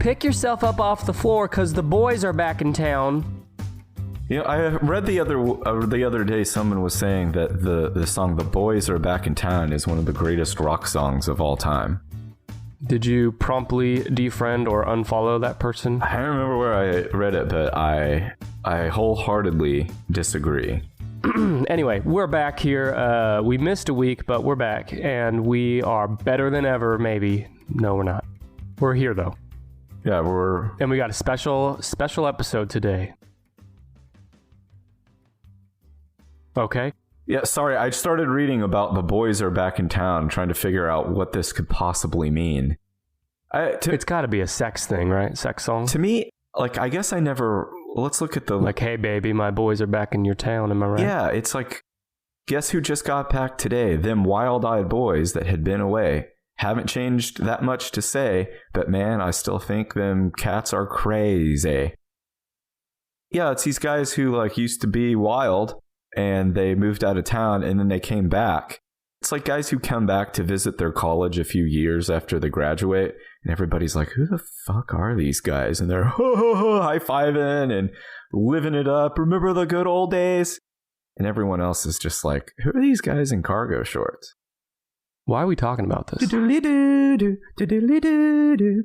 pick yourself up off the floor because the boys are back in town. You know, I read the other day someone was saying that the song "The Boys Are Back in Town" is one of the greatest rock songs of all time. Did you promptly defriend or unfollow that person? I don't remember where I read it, but I wholeheartedly disagree. Anyway, we're back here. We missed a week, but we're back, and we are better than ever, maybe. No, we're not. We're here, though. Yeah, And we got a special episode today. Okay. Yeah, sorry, I started reading about the boys are back in town, trying to figure out what this could possibly mean. It's got to be a sex thing, right? Sex song? To me, like, I guess I never... Let's look at the... Like, hey, baby, my boys are back in your town, am I right? Yeah, it's like, guess who just got back today? Them wild-eyed boys that had been away. Haven't changed that much to say, but man, I still think them cats are crazy. Yeah, it's these guys who, like, used to be wild, and they moved out of town, and then they came back. It's like guys who come back to visit their college a few years after they graduate, and everybody's like, who the fuck are these guys? And they're high-fiving and living it up. Remember the good old days? And everyone else is just like, who are these guys in cargo shorts? Why are we talking about this?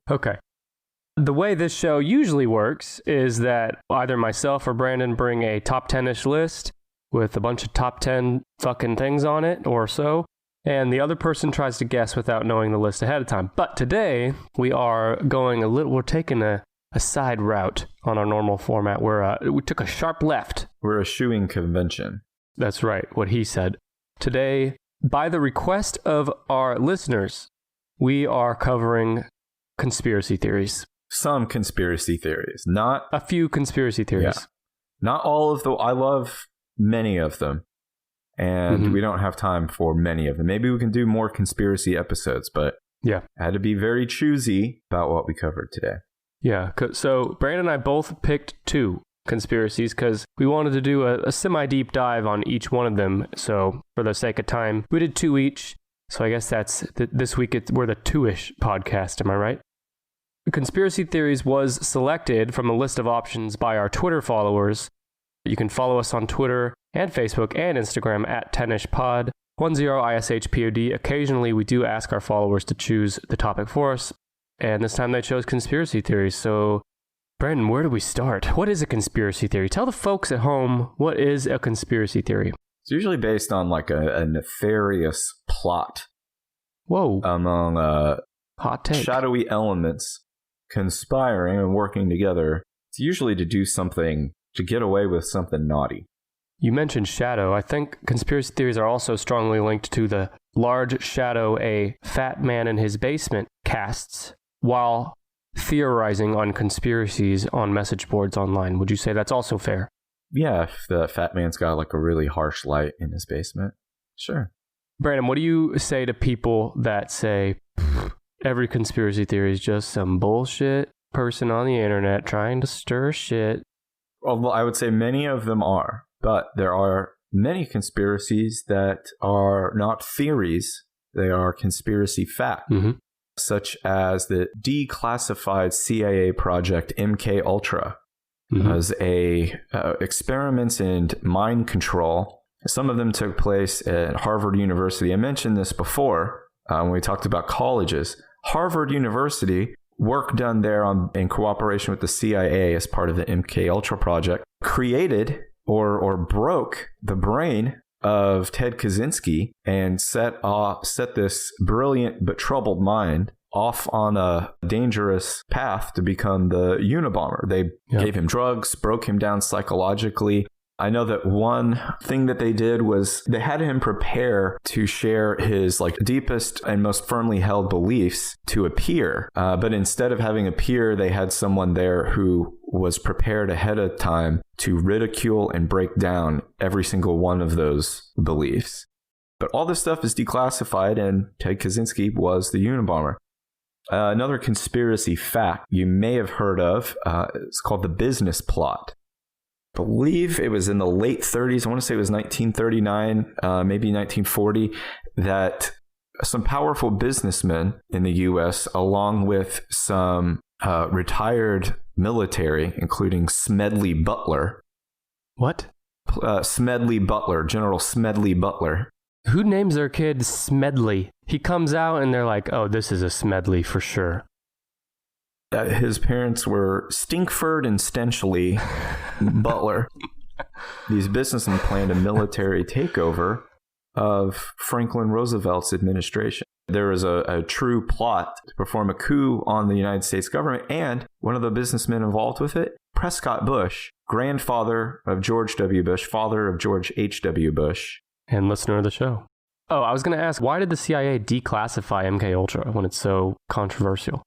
Okay. The way this show usually works is that either myself or Brandon bring a top 10-ish list with a bunch of top 10 fucking things on it or so, and the other person tries to guess without knowing the list ahead of time. But today, we are going we're taking a side route on our normal format where we took a sharp left. We're eschewing convention. That's right, what he said. Today, by the request of our listeners, we are covering conspiracy theories. Some conspiracy theories, not... A few conspiracy theories. Yeah. Not all of them. I love many of them, and we don't have time for many of them. Maybe we can do more conspiracy episodes, but yeah, I had to be very choosy about what we covered today. Yeah, so Brandon and I both picked 2 conspiracies because we wanted to do a semi-deep dive on each one of them. So for the sake of time, we did 2 each. So I guess that's this week we're the 2-ish podcast. Am I right? Conspiracy Theories was selected from a list of options by our Twitter followers. You can follow us on Twitter and Facebook and Instagram at 10ishpod, 10ishpod. Occasionally, we do ask our followers to choose the topic for us, and this time they chose conspiracy theories. So, Brandon, where do we start? What is a conspiracy theory? Tell the folks at home, what is a conspiracy theory? It's usually based on like a nefarious plot. Whoa. Among hot take. Shadowy elements conspiring and working together. It's usually to do something, to get away with something naughty. You mentioned shadow. I think conspiracy theories are also strongly linked to the large shadow a fat man in his basement casts while theorizing on conspiracies on message boards online. Would you say that's also fair? Yeah, if the fat man's got like a really harsh light in his basement. Sure. Brandon, what do you say to people that say every conspiracy theory is just some bullshit person on the internet trying to stir shit? Well, I would say many of them are, but there are many conspiracies that are not theories. They are conspiracy fact, such as the declassified CIA project MK Ultra. As experiments in mind control. Some of them took place at Harvard University. I mentioned this before when we talked about colleges. Harvard University, work done there in cooperation with the CIA as part of the MK Ultra project, created or broke the brain of Ted Kaczynski and set this brilliant but troubled mind off on a dangerous path to become the Unabomber. They gave him drugs, broke him down psychologically. I know that one thing that they did was they had him prepare to share his like deepest and most firmly held beliefs to a peer. But instead of having a peer, they had someone there who was prepared ahead of time to ridicule and break down every single one of those beliefs. But all this stuff is declassified, and Ted Kaczynski was the Unabomber. Another conspiracy fact you may have heard of, it's called the business plot. I believe it was in the late 30s, I want to say it was 1939, maybe 1940, that some powerful businessmen in the U.S., along with some retired military, including Smedley Butler. What? Smedley Butler, General Smedley Butler. Who names their kid Smedley? He comes out and they're like, oh, this is a Smedley for sure. His parents were Stinkford and Stenchley Butler. These businessmen planned a military takeover of Franklin Roosevelt's administration. There was a true plot to perform a coup on the United States government, and one of the businessmen involved with it, Prescott Bush, grandfather of George W. Bush, father of George H.W. Bush. And listener of the show. Oh, I was going to ask, why did the CIA declassify MKUltra when it's so controversial?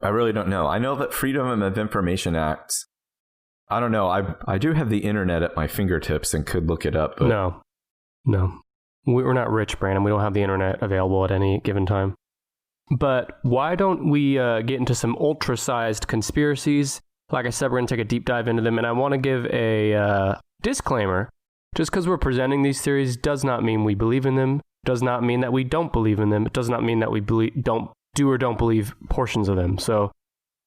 I really don't know. I know that Freedom of Information Acts, I don't know. I do have the internet at my fingertips and could look it up. But No. We're not rich, Brandon. We don't have the internet available at any given time. But why don't we get into some ultra-sized conspiracies? Like I said, we're going to take a deep dive into them. And I want to give a disclaimer. Just because we're presenting these theories does not mean we believe in them. Does not mean that we don't believe in them. It does not mean that we don't believe portions of them. So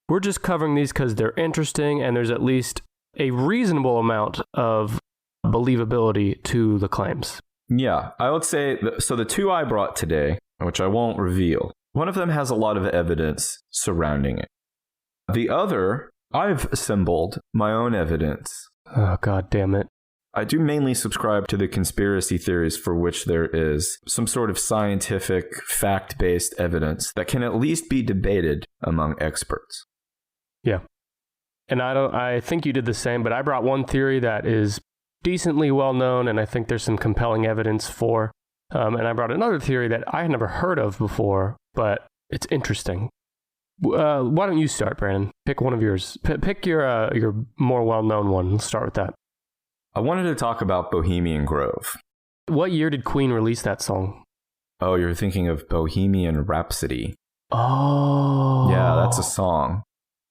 we're just covering these because they're interesting and there's at least a reasonable amount of believability to the claims. Yeah, I would say, so the two I brought today, which I won't reveal, one of them has a lot of evidence surrounding it. The other, I've assembled my own evidence. Oh, God damn it. I do mainly subscribe to the conspiracy theories for which there is some sort of scientific, fact-based evidence that can at least be debated among experts. Yeah. And I think you did the same, but I brought one theory that is decently well known, and I think there's some compelling evidence for. And I brought another theory that I had never heard of before, but it's interesting. Why don't you start, Brandon? Pick one of yours. Pick your more well-known one. Let's start with that. I wanted to talk about Bohemian Grove. What year did Queen release that song? Oh, you're thinking of Bohemian Rhapsody. Oh. Yeah, that's a song.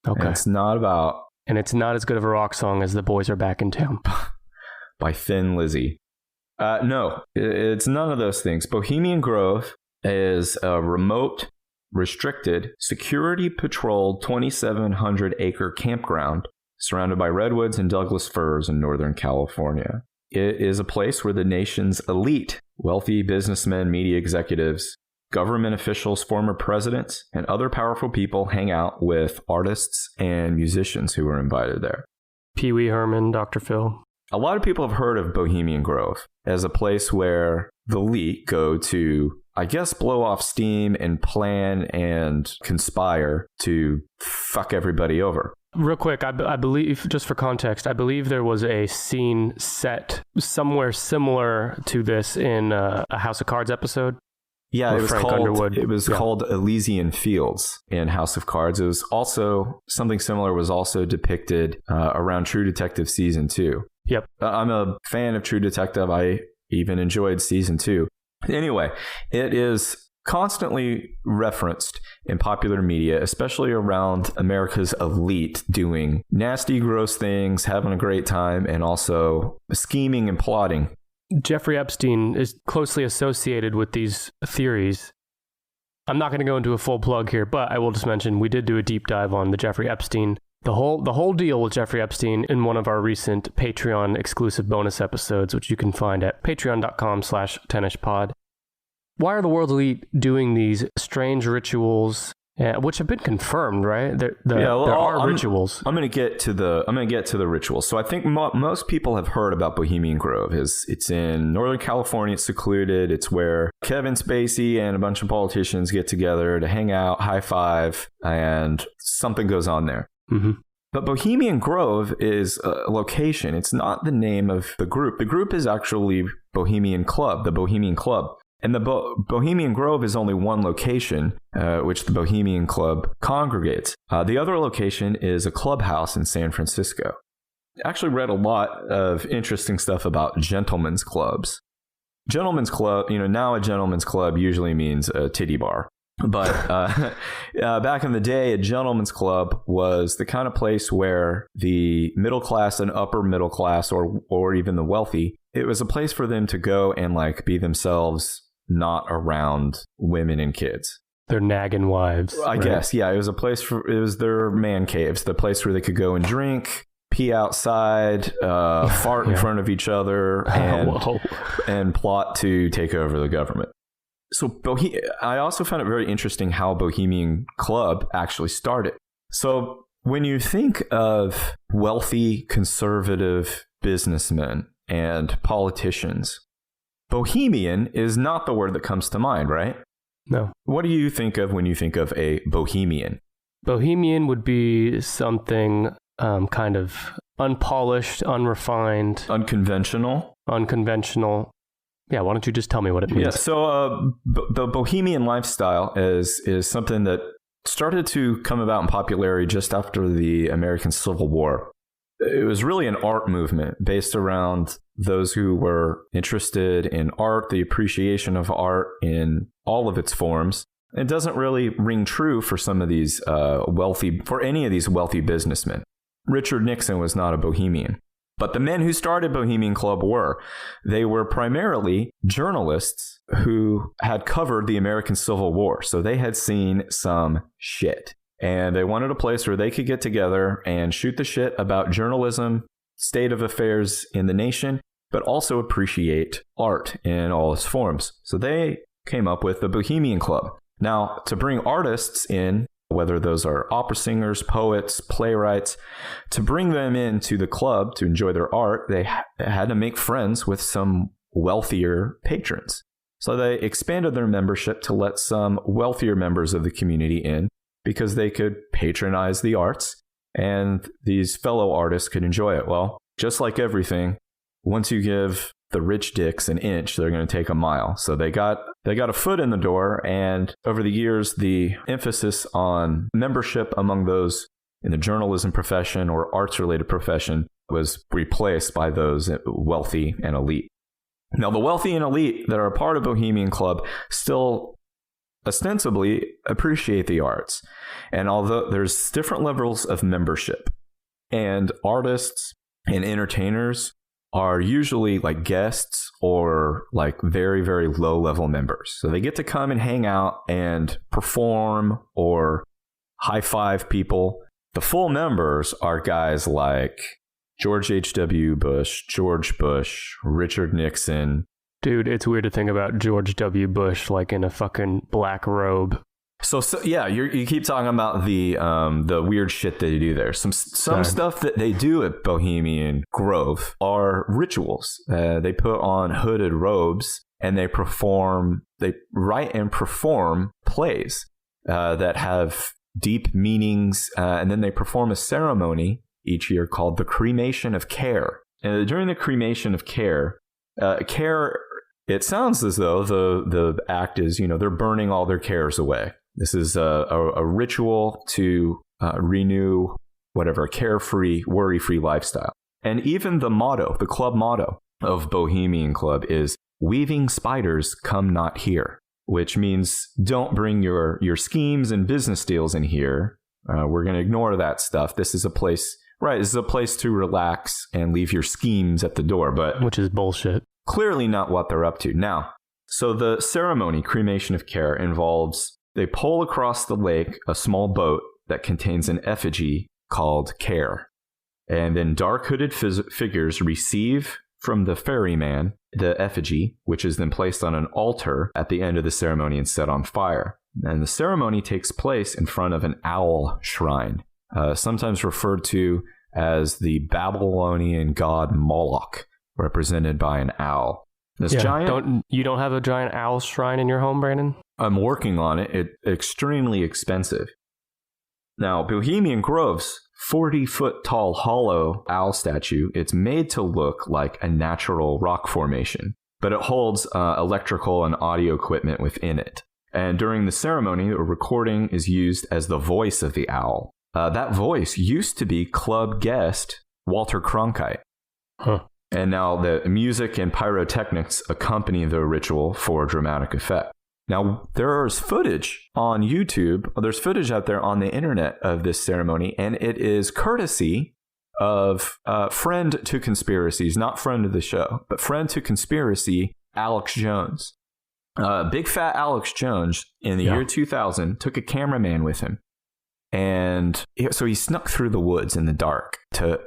Okay. And it's not as good of a rock song as The Boys Are Back in Town. By Thin Lizzy. No, it's none of those things. Bohemian Grove is a remote, restricted, security-patrolled 2,700-acre campground surrounded by redwoods and Douglas firs in Northern California. It is a place where the nation's elite, wealthy businessmen, media executives, government officials, former presidents, and other powerful people hang out with artists and musicians who are invited there. Pee Wee Herman, Dr. Phil. A lot of people have heard of Bohemian Grove as a place where the elite go to, I guess, blow off steam and plan and conspire to fuck everybody over. Real quick, I believe, just for context, I believe there was a scene set somewhere similar to this in a House of Cards episode. Yeah, it was Yeah. called Elysian Fields in House of Cards. It was also, something similar was also depicted around True Detective Season 2. Yep. I'm a fan of True Detective. I even enjoyed Season 2. Anyway, it is constantly referenced in popular media, especially around America's elite doing nasty, gross things, having a great time, and also scheming and plotting. Jeffrey Epstein is closely associated with these theories. I'm not going to go into a full plug here, but I will just mention we did do a deep dive on the Jeffrey Epstein, the whole deal with Jeffrey Epstein in one of our recent Patreon exclusive bonus episodes, which you can find at patreon.com/10ishpod. Why are the world's elite doing these strange rituals, which have been confirmed, right? There are rituals. I'm going to get to the rituals. So I think most people have heard about Bohemian Grove. It's in Northern California. It's secluded. It's where Kevin Spacey and a bunch of politicians get together to hang out, high five, and something goes on there. Mm-hmm. But Bohemian Grove is a location. It's not the name of the group. The group is actually Bohemian Club, the Bohemian Club. And the Bohemian Grove is only one location, which the Bohemian Club congregates. The other location is a clubhouse in San Francisco. I actually read a lot of interesting stuff about gentlemen's clubs. Gentlemen's club, now a gentlemen's club usually means a titty bar. But back in the day, a gentleman's club was the kind of place where the middle class and upper middle class, or even the wealthy, it was a place for them to go and be themselves, not around women and kids. Their nagging wives. I guess, yeah. It was it was their man caves, the place where they could go and drink, pee outside, fart in front of each other, and plot to take over the government. So I also found it very interesting how Bohemian Club actually started. So when you think of wealthy, conservative businessmen and politicians, Bohemian is not the word that comes to mind, right? No. What do you think of when you think of a bohemian? Bohemian would be something kind of unpolished, unrefined. Unconventional. Yeah, why don't you just tell me what it means? Yeah, so the bohemian lifestyle is something that started to come about in popularity just after the American Civil War. It was really an art movement based around those who were interested in art, the appreciation of art in all of its forms. It doesn't really ring true for some of these any of these wealthy businessmen. Richard Nixon was not a bohemian. But the men who started Bohemian Club were. They were primarily journalists who had covered the American Civil War. So they had seen some shit. And they wanted a place where they could get together and shoot the shit about journalism, state of affairs in the nation, but also appreciate art in all its forms. So they came up with the Bohemian Club. Now, to bring artists in, whether those are opera singers, poets, playwrights, to bring them into the club to enjoy their art, they had to make friends with some wealthier patrons. So they expanded their membership to let some wealthier members of the community in, because they could patronize the arts and these fellow artists could enjoy it. Well, just like everything, once you give the rich dicks an inch, they're going to take a mile. So they got a foot in the door, and over the years, the emphasis on membership among those in the journalism profession or arts-related profession was replaced by those wealthy and elite. Now, the wealthy and elite that are a part of Bohemian Club still ostensibly appreciate the arts. And although there's different levels of membership, and artists and entertainers are usually like guests or like very, very low level members. So they get to come and hang out and perform or high five people. The full members are guys like George H.W. Bush, George Bush, Richard Nixon. Dude, it's weird to think about George W. Bush like in a fucking black robe. So yeah, you keep talking about the weird shit they do there. Some stuff that they do at Bohemian Grove are rituals. They put on hooded robes and they write and perform plays that have deep meanings, and then they perform a ceremony each year called the Cremation of Care. And during the Cremation of Care, it sounds as though the act is, they're burning all their cares away. This is a ritual to renew whatever carefree, worry-free lifestyle. And even the club motto of Bohemian Club is "Weaving spiders come not here," which means don't bring your schemes and business deals in here. We're going to ignore that stuff. This is a place to relax and leave your schemes at the door. Which is bullshit. Clearly not what they're up to. Now, so the ceremony, Cremation of Care, involves they pole across the lake a small boat that contains an effigy called Care. And then dark hooded figures receive from the ferryman the effigy, which is then placed on an altar at the end of the ceremony and set on fire. And the ceremony takes place in front of an owl shrine, sometimes referred to as the Babylonian god Moloch, represented by an owl. You don't have a giant owl shrine in your home, Brandon? I'm working on it. It's extremely expensive. Now, Bohemian Grove's 40-foot tall hollow owl statue, it's made to look like a natural rock formation, but it holds electrical and audio equipment within it. And during the ceremony, a recording is used as the voice of the owl. That voice used to be club guest Walter Cronkite. Huh. And now the music and pyrotechnics accompany the ritual for dramatic effect. Now, there's footage on YouTube, there's footage out there on the internet of this ceremony, and it is courtesy of friend to conspiracies, not friend of the show, but friend to conspiracy, Alex Jones. Big fat Alex Jones in the year 2000 took a cameraman with him. And so he snuck through the woods in the dark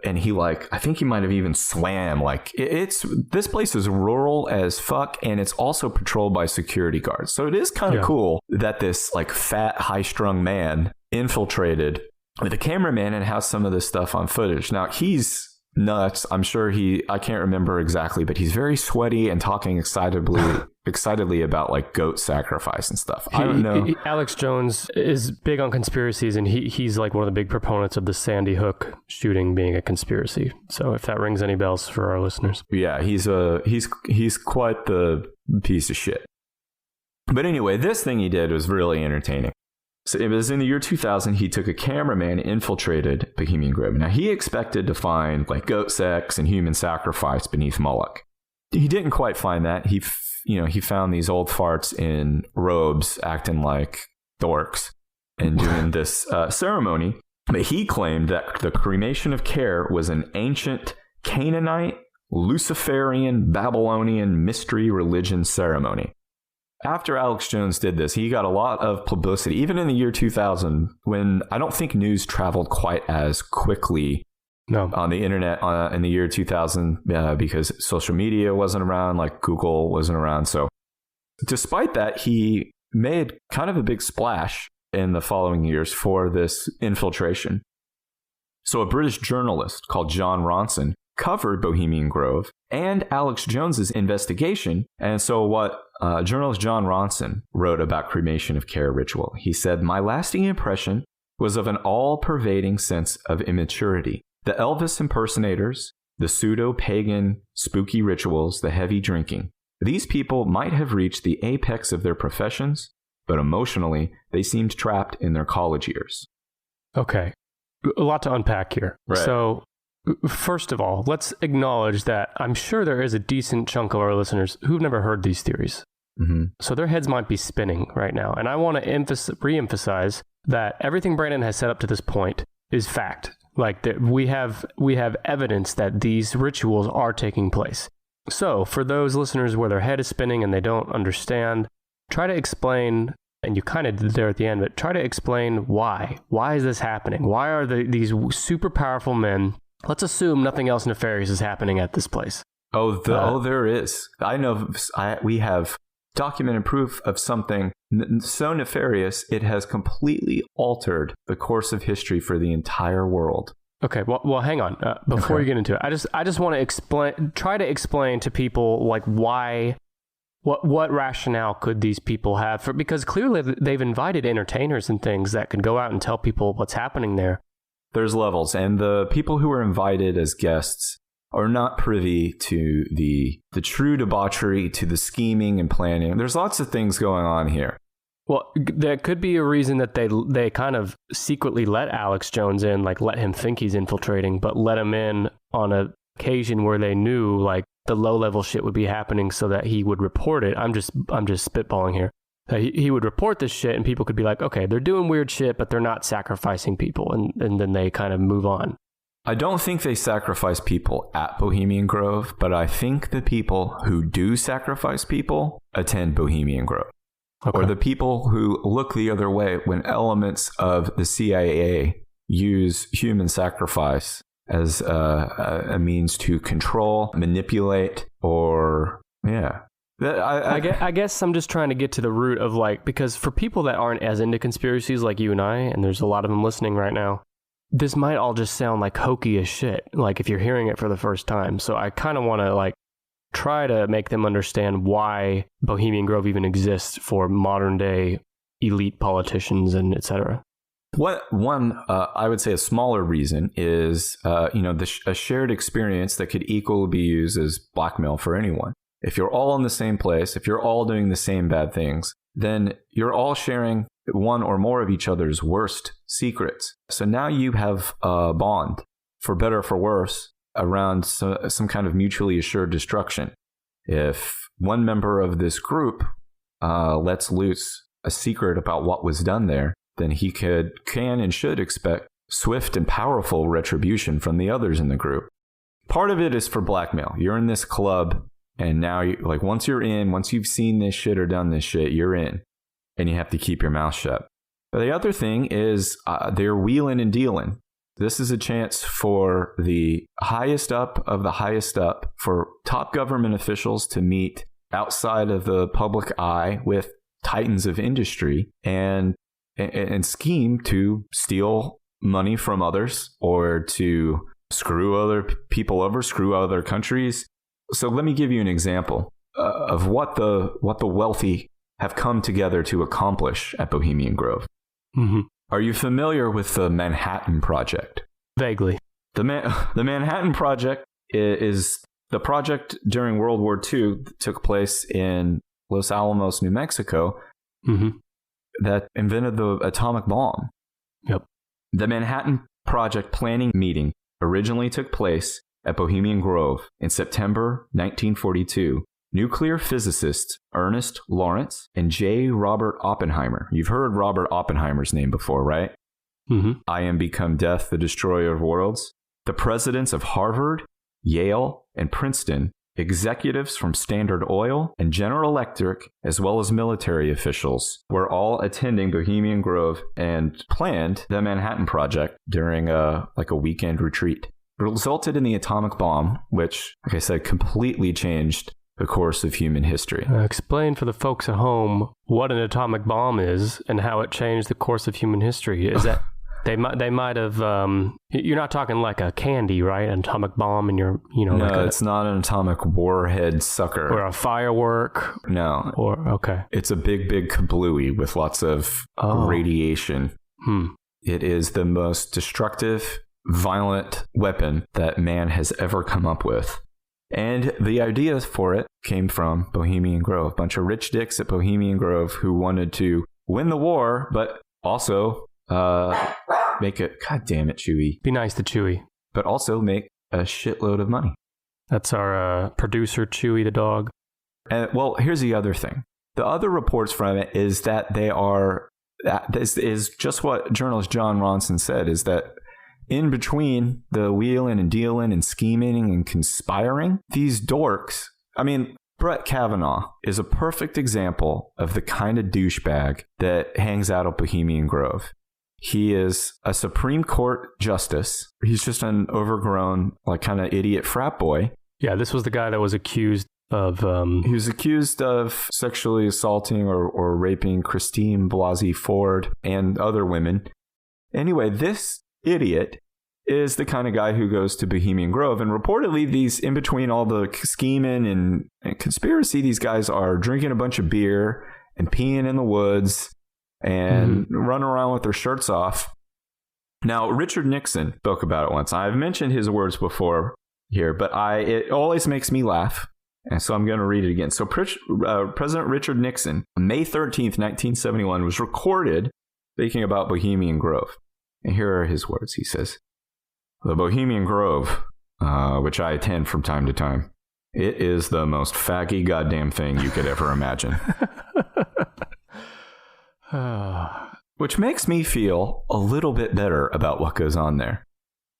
and he I think he might have even swam. This place is rural as fuck, and it's also patrolled by security guards. So it is kind of cool that this fat, high-strung man infiltrated with a cameraman and has some of this stuff on footage. Now he's nuts. I'm sure I can't remember exactly, but he's very sweaty and talking excitedly about goat sacrifice and stuff. I don't know. Alex Jones is big on conspiracies, and he's one of the big proponents of the Sandy Hook shooting being a conspiracy. So if that rings any bells for our listeners. Yeah, he's quite the piece of shit. But anyway, this thing he did was really entertaining. So it was in the year 2000, he took a cameraman, infiltrated Bohemian Grove. Now, he expected to find goat sex and human sacrifice beneath Moloch. He didn't quite find that. He found these old farts in robes acting like dorks and doing this ceremony. But he claimed that the cremation of care was an ancient Canaanite, Luciferian, Babylonian mystery religion ceremony. After Alex Jones did this, he got a lot of publicity, even in the year 2000, when I don't think news traveled quite as quickly on the internet in the year 2000 because social media wasn't around, Google wasn't around. So despite that, he made kind of a big splash in the following years for this infiltration. So a British journalist called John Ronson covered Bohemian Grove and Alex Jones's investigation. And so what journalist John Ronson wrote about cremation of care ritual, he said, "My lasting impression was of an all-pervading sense of immaturity. The Elvis impersonators, the pseudo-pagan spooky rituals, the heavy drinking. These people might have reached the apex of their professions, but emotionally, they seemed trapped in their college years." Okay. A lot to unpack here. Right. So first of all, let's acknowledge that I'm sure there is a decent chunk of our listeners who've never heard these theories. Mm-hmm. So their heads might be spinning right now. And I want to re-emphasize that everything Brandon has said up to this point is fact. We have evidence that these rituals are taking place. So for those listeners where their head is spinning and they don't understand, try to explain, and you kind of did there at the end, but try to explain why. Why is this happening? Why are these super powerful men? Let's assume nothing else nefarious is happening at this place. There is. I know we have documented proof of something so nefarious it has completely altered the course of history for the entire world. Okay, well, hang on. Before you get into it, I just want to try to explain to people why, what rationale could these people have because clearly they've invited entertainers and things that could go out and tell people what's happening there. There's levels, and the people who are invited as guests are not privy to the true debauchery, to the scheming and planning. There's lots of things going on here. Well, there could be a reason that they kind of secretly let Alex Jones in, let him think he's infiltrating, but let him in on an occasion where they knew the low level shit would be happening so that he would report it. I'm just spitballing here. He would report this shit and people could be like, okay, they're doing weird shit, but they're not sacrificing people. And then they kind of move on. I don't think they sacrifice people at Bohemian Grove, but I think the people who do sacrifice people attend Bohemian Grove. Okay. Or the people who look the other way when elements of the CIA use human sacrifice as a means to control, manipulate, or, yeah. I guess I'm just trying to get to the root of because for people that aren't as into conspiracies like you and I, and there's a lot of them listening right now, this might all just sound hokey as shit, if you're hearing it for the first time. So I kind of want to try to make them understand why Bohemian Grove even exists for modern day elite politicians and etc. One, I would say a smaller reason is, a shared experience that could equally be used as blackmail for anyone. If you're all in the same place, if you're all doing the same bad things, then you're all sharing one or more of each other's worst secrets. So now you have a bond, for better or for worse, around some kind of mutually assured destruction. If one member of this group lets loose a secret about what was done there, then he can and should expect swift and powerful retribution from the others in the group. Part of it is for blackmail. You're in this club. And now, once you're in, once you've seen this shit or done this shit, you're in. And you have to keep your mouth shut. But the other thing is they're wheeling and dealing. This is a chance for the highest up of the highest up, for top government officials to meet outside of the public eye with titans of industry and scheme to steal money from others or to screw other people over, screw other countries. So let me give you an example of what the wealthy have come together to accomplish at Bohemian Grove. Mm-hmm. Are you familiar with the Manhattan Project? Vaguely. The Manhattan Project is the project during World War II that took place in Los Alamos, New Mexico, that invented the atomic bomb. Yep. The Manhattan Project planning meeting originally took place at Bohemian Grove in September 1942. Nuclear physicists Ernest Lawrence and J. Robert Oppenheimer. You've heard Robert Oppenheimer's name before, right? Mm-hmm. I Am Become Death, the Destroyer of Worlds. The presidents of Harvard, Yale, and Princeton, executives from Standard Oil and General Electric, as well as military officials, were all attending Bohemian Grove and planned the Manhattan Project during a weekend retreat. It resulted in the atomic bomb, which, like I said, completely changed the course of human history. Explain for the folks at home what an atomic bomb is and how it changed the course of human history. Is that they might have? You're not talking like a candy, right? An atomic bomb, and No, it's not an atomic warhead sucker or a firework. No, okay. It's a big kablooey with lots of radiation. It is the most destructive, violent weapon that man has ever come up with. And the idea for it came from Bohemian Grove. A bunch of rich dicks at Bohemian Grove who wanted to win the war, but also make it, God damn it, Chewy. Be nice to Chewy. But also make a shitload of money. That's our producer, Chewy the dog. And well, here's the other thing. The other reports from it is that this is just what journalist John Ronson said, is that in between the wheeling and dealing and scheming and conspiring, these dorks, Brett Kavanaugh is a perfect example of the kind of douchebag that hangs out at Bohemian Grove. He is a Supreme Court justice. He's just an overgrown, kind of idiot frat boy. Yeah, this was the guy that was accused of... He was accused of sexually assaulting or raping Christine Blasey Ford and other women. Anyway, this idiot is the kind of guy who goes to Bohemian Grove, and reportedly these, in between all the scheming and conspiracy, these guys are drinking a bunch of beer and peeing in the woods and running around with their shirts off. Now, Richard Nixon spoke about it once. I've mentioned his words before here, but it always makes me laugh, and so I'm going to read it again. So President Richard Nixon, May 13th, 1971, was recorded speaking about Bohemian Grove. And here are his words. He says, "The Bohemian Grove, which I attend from time to time, it is the most faggy goddamn thing you could ever imagine." Which makes me feel a little bit better about what goes on there.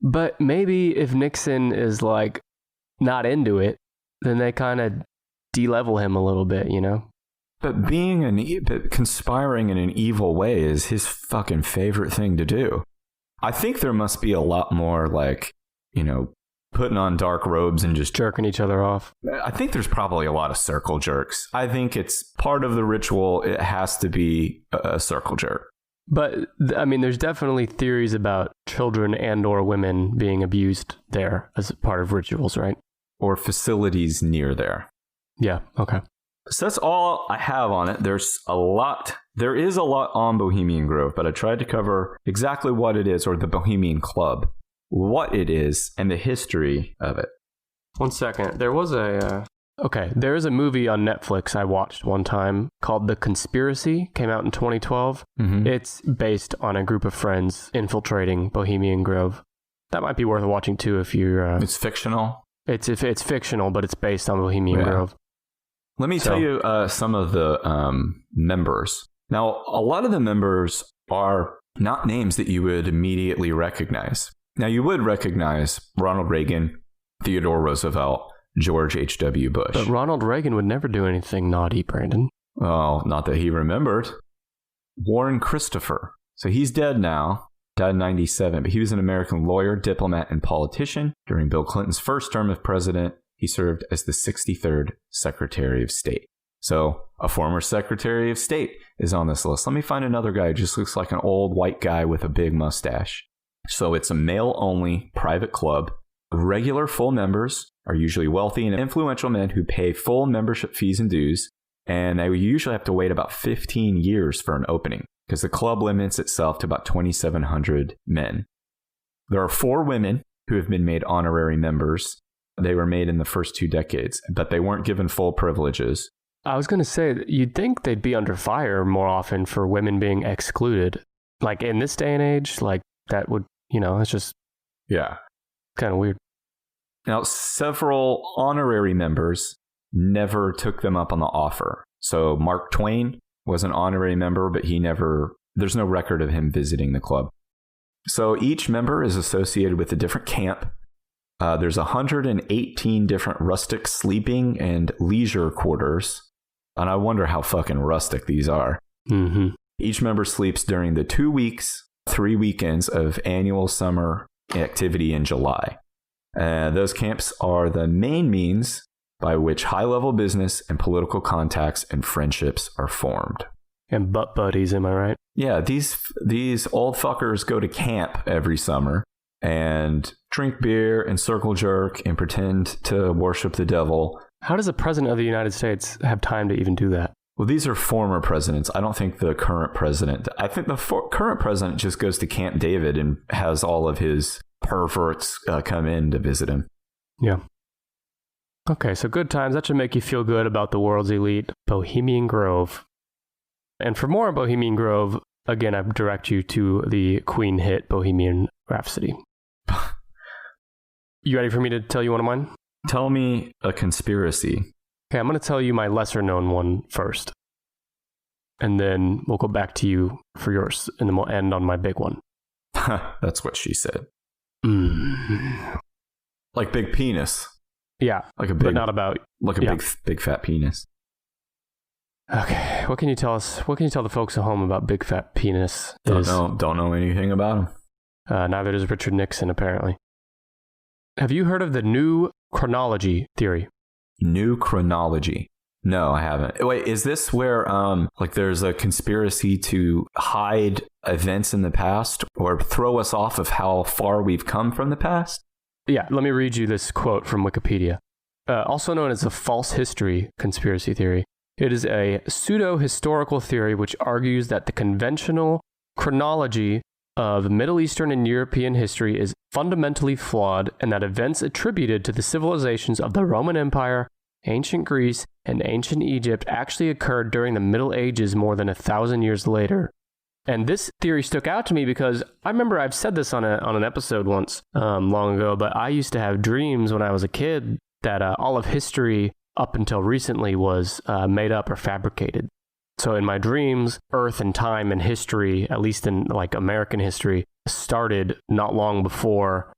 But maybe if Nixon is not into it, then they kind of de-level him a little bit, you know? But conspiring in an evil way is his fucking favorite thing to do. I think there must be a lot more putting on dark robes and just jerking each other off. I think there's probably a lot of circle jerks. I think it's part of the ritual. It has to be a circle jerk. But there's definitely theories about children and or women being abused there as part of rituals, right? Or facilities near there. Yeah. Okay. So that's all I have on it. There is a lot on Bohemian Grove, but I tried to cover exactly what it is, or the Bohemian Club, what it is, and the history of it. 1 second. There was there is a movie on Netflix I watched one time called The Conspiracy. Came out in 2012. Mm-hmm. It's based on a group of friends infiltrating Bohemian Grove. That might be worth watching too if you're... It's fictional? It's fictional, but it's based on Bohemian Grove. Let me tell you some of the members. Now, a lot of the members are not names that you would immediately recognize. Now, you would recognize Ronald Reagan, Theodore Roosevelt, George H.W. Bush. But Ronald Reagan would never do anything naughty, Brandon. Oh, not that he remembered. Warren Christopher. So he's dead now. Died in 97, but he was an American lawyer, diplomat, and politician. During Bill Clinton's first term as president, he served as the 63rd Secretary of State. So a former Secretary of State is on this list. Let me find another guy who just looks like an old white guy with a big mustache. So it's a male-only private club. Regular full members are usually wealthy and influential men who pay full membership fees and dues, and they usually have to wait about 15 years for an opening, because the club limits itself to about 2,700 men. There are 4 women who have been made honorary members. They were made in the first 2 decades, but they weren't given full privileges. I was going to say, you'd think they'd be under fire more often for women being excluded. Like in this day and age, like that would, it's just kind of weird. Now, several honorary members never took them up on the offer. So Mark Twain was an honorary member, but there's no record of him visiting the club. So each member is associated with a different camp. There's 118 different rustic sleeping and leisure quarters. And I wonder how fucking rustic these are. Mm-hmm. Each member sleeps during the 2 weeks, 3 weekends of annual summer activity in July. Those camps are the main means by which high-level business and political contacts and friendships are formed. And butt buddies, am I right? Yeah, these old fuckers go to camp every summer and drink beer and circle jerk and pretend to worship the devil. How does the president of the United States have time to even do that? Well, these are former presidents. I don't think the current president. I think the current president just goes to Camp David and has all of his perverts come in to visit him. Yeah. Okay, so good times. That should make you feel good about the world's elite, Bohemian Grove. And for more on Bohemian Grove, again, I direct you to the Queen hit Bohemian Rhapsody. You ready for me to tell you one of mine? Tell me a conspiracy. Okay, I'm going to tell you my lesser known one first. And then we'll go back to you for yours, and then we'll end on my big one. That's what she said. Mm. Like big penis. Yeah, like a big, but not about... Like a big fat penis. Okay, what can you tell us? What can you tell the folks at home about big fat penis? Don't know anything about him. Neither does Richard Nixon, apparently. Have you heard of the new chronology theory? New chronology? No, I haven't. Wait, is this where there's a conspiracy to hide events in the past or throw us off of how far we've come from the past? Yeah, let me read you this quote from Wikipedia. Also known as the false history conspiracy theory, it is a pseudo-historical theory which argues that the conventional chronology of Middle Eastern and European history is fundamentally flawed, and that events attributed to the civilizations of the Roman Empire, ancient Greece, and ancient Egypt actually occurred during the Middle Ages more than 1,000 years later. And this theory stuck out to me because I remember I've said this on an episode once long ago, but I used to have dreams when I was a kid that all of history up until recently was made up or fabricated. So in my dreams, Earth and time and history, at least in like American history, started not long before,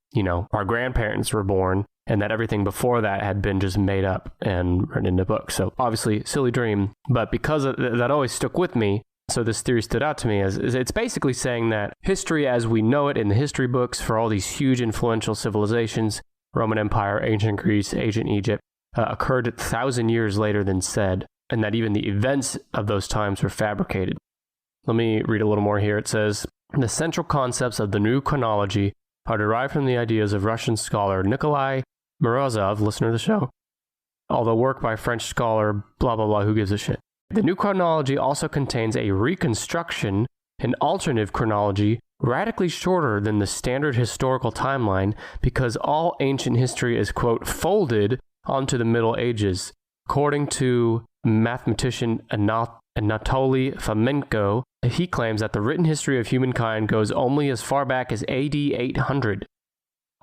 our grandparents were born, and that everything before that had been just made up and written into books. So obviously, silly dream, but because that always stuck with me, so this theory stood out to me as it's basically saying that history as we know it in the history books for all these huge influential civilizations, Roman Empire, ancient Greece, ancient Egypt, occurred 1,000 years later than said, and that even the events of those times were fabricated. Let me read a little more here. It says, the central concepts of the new chronology are derived from the ideas of Russian scholar Nikolai Morozov, listener to the show, although work by French scholar blah blah blah, who gives a shit. The new chronology also contains a reconstruction, an alternative chronology, radically shorter than the standard historical timeline because all ancient history is, quote, folded onto the Middle Ages. According to mathematician Anatoly Fomenko, he claims that the written history of humankind goes only as far back as AD 800.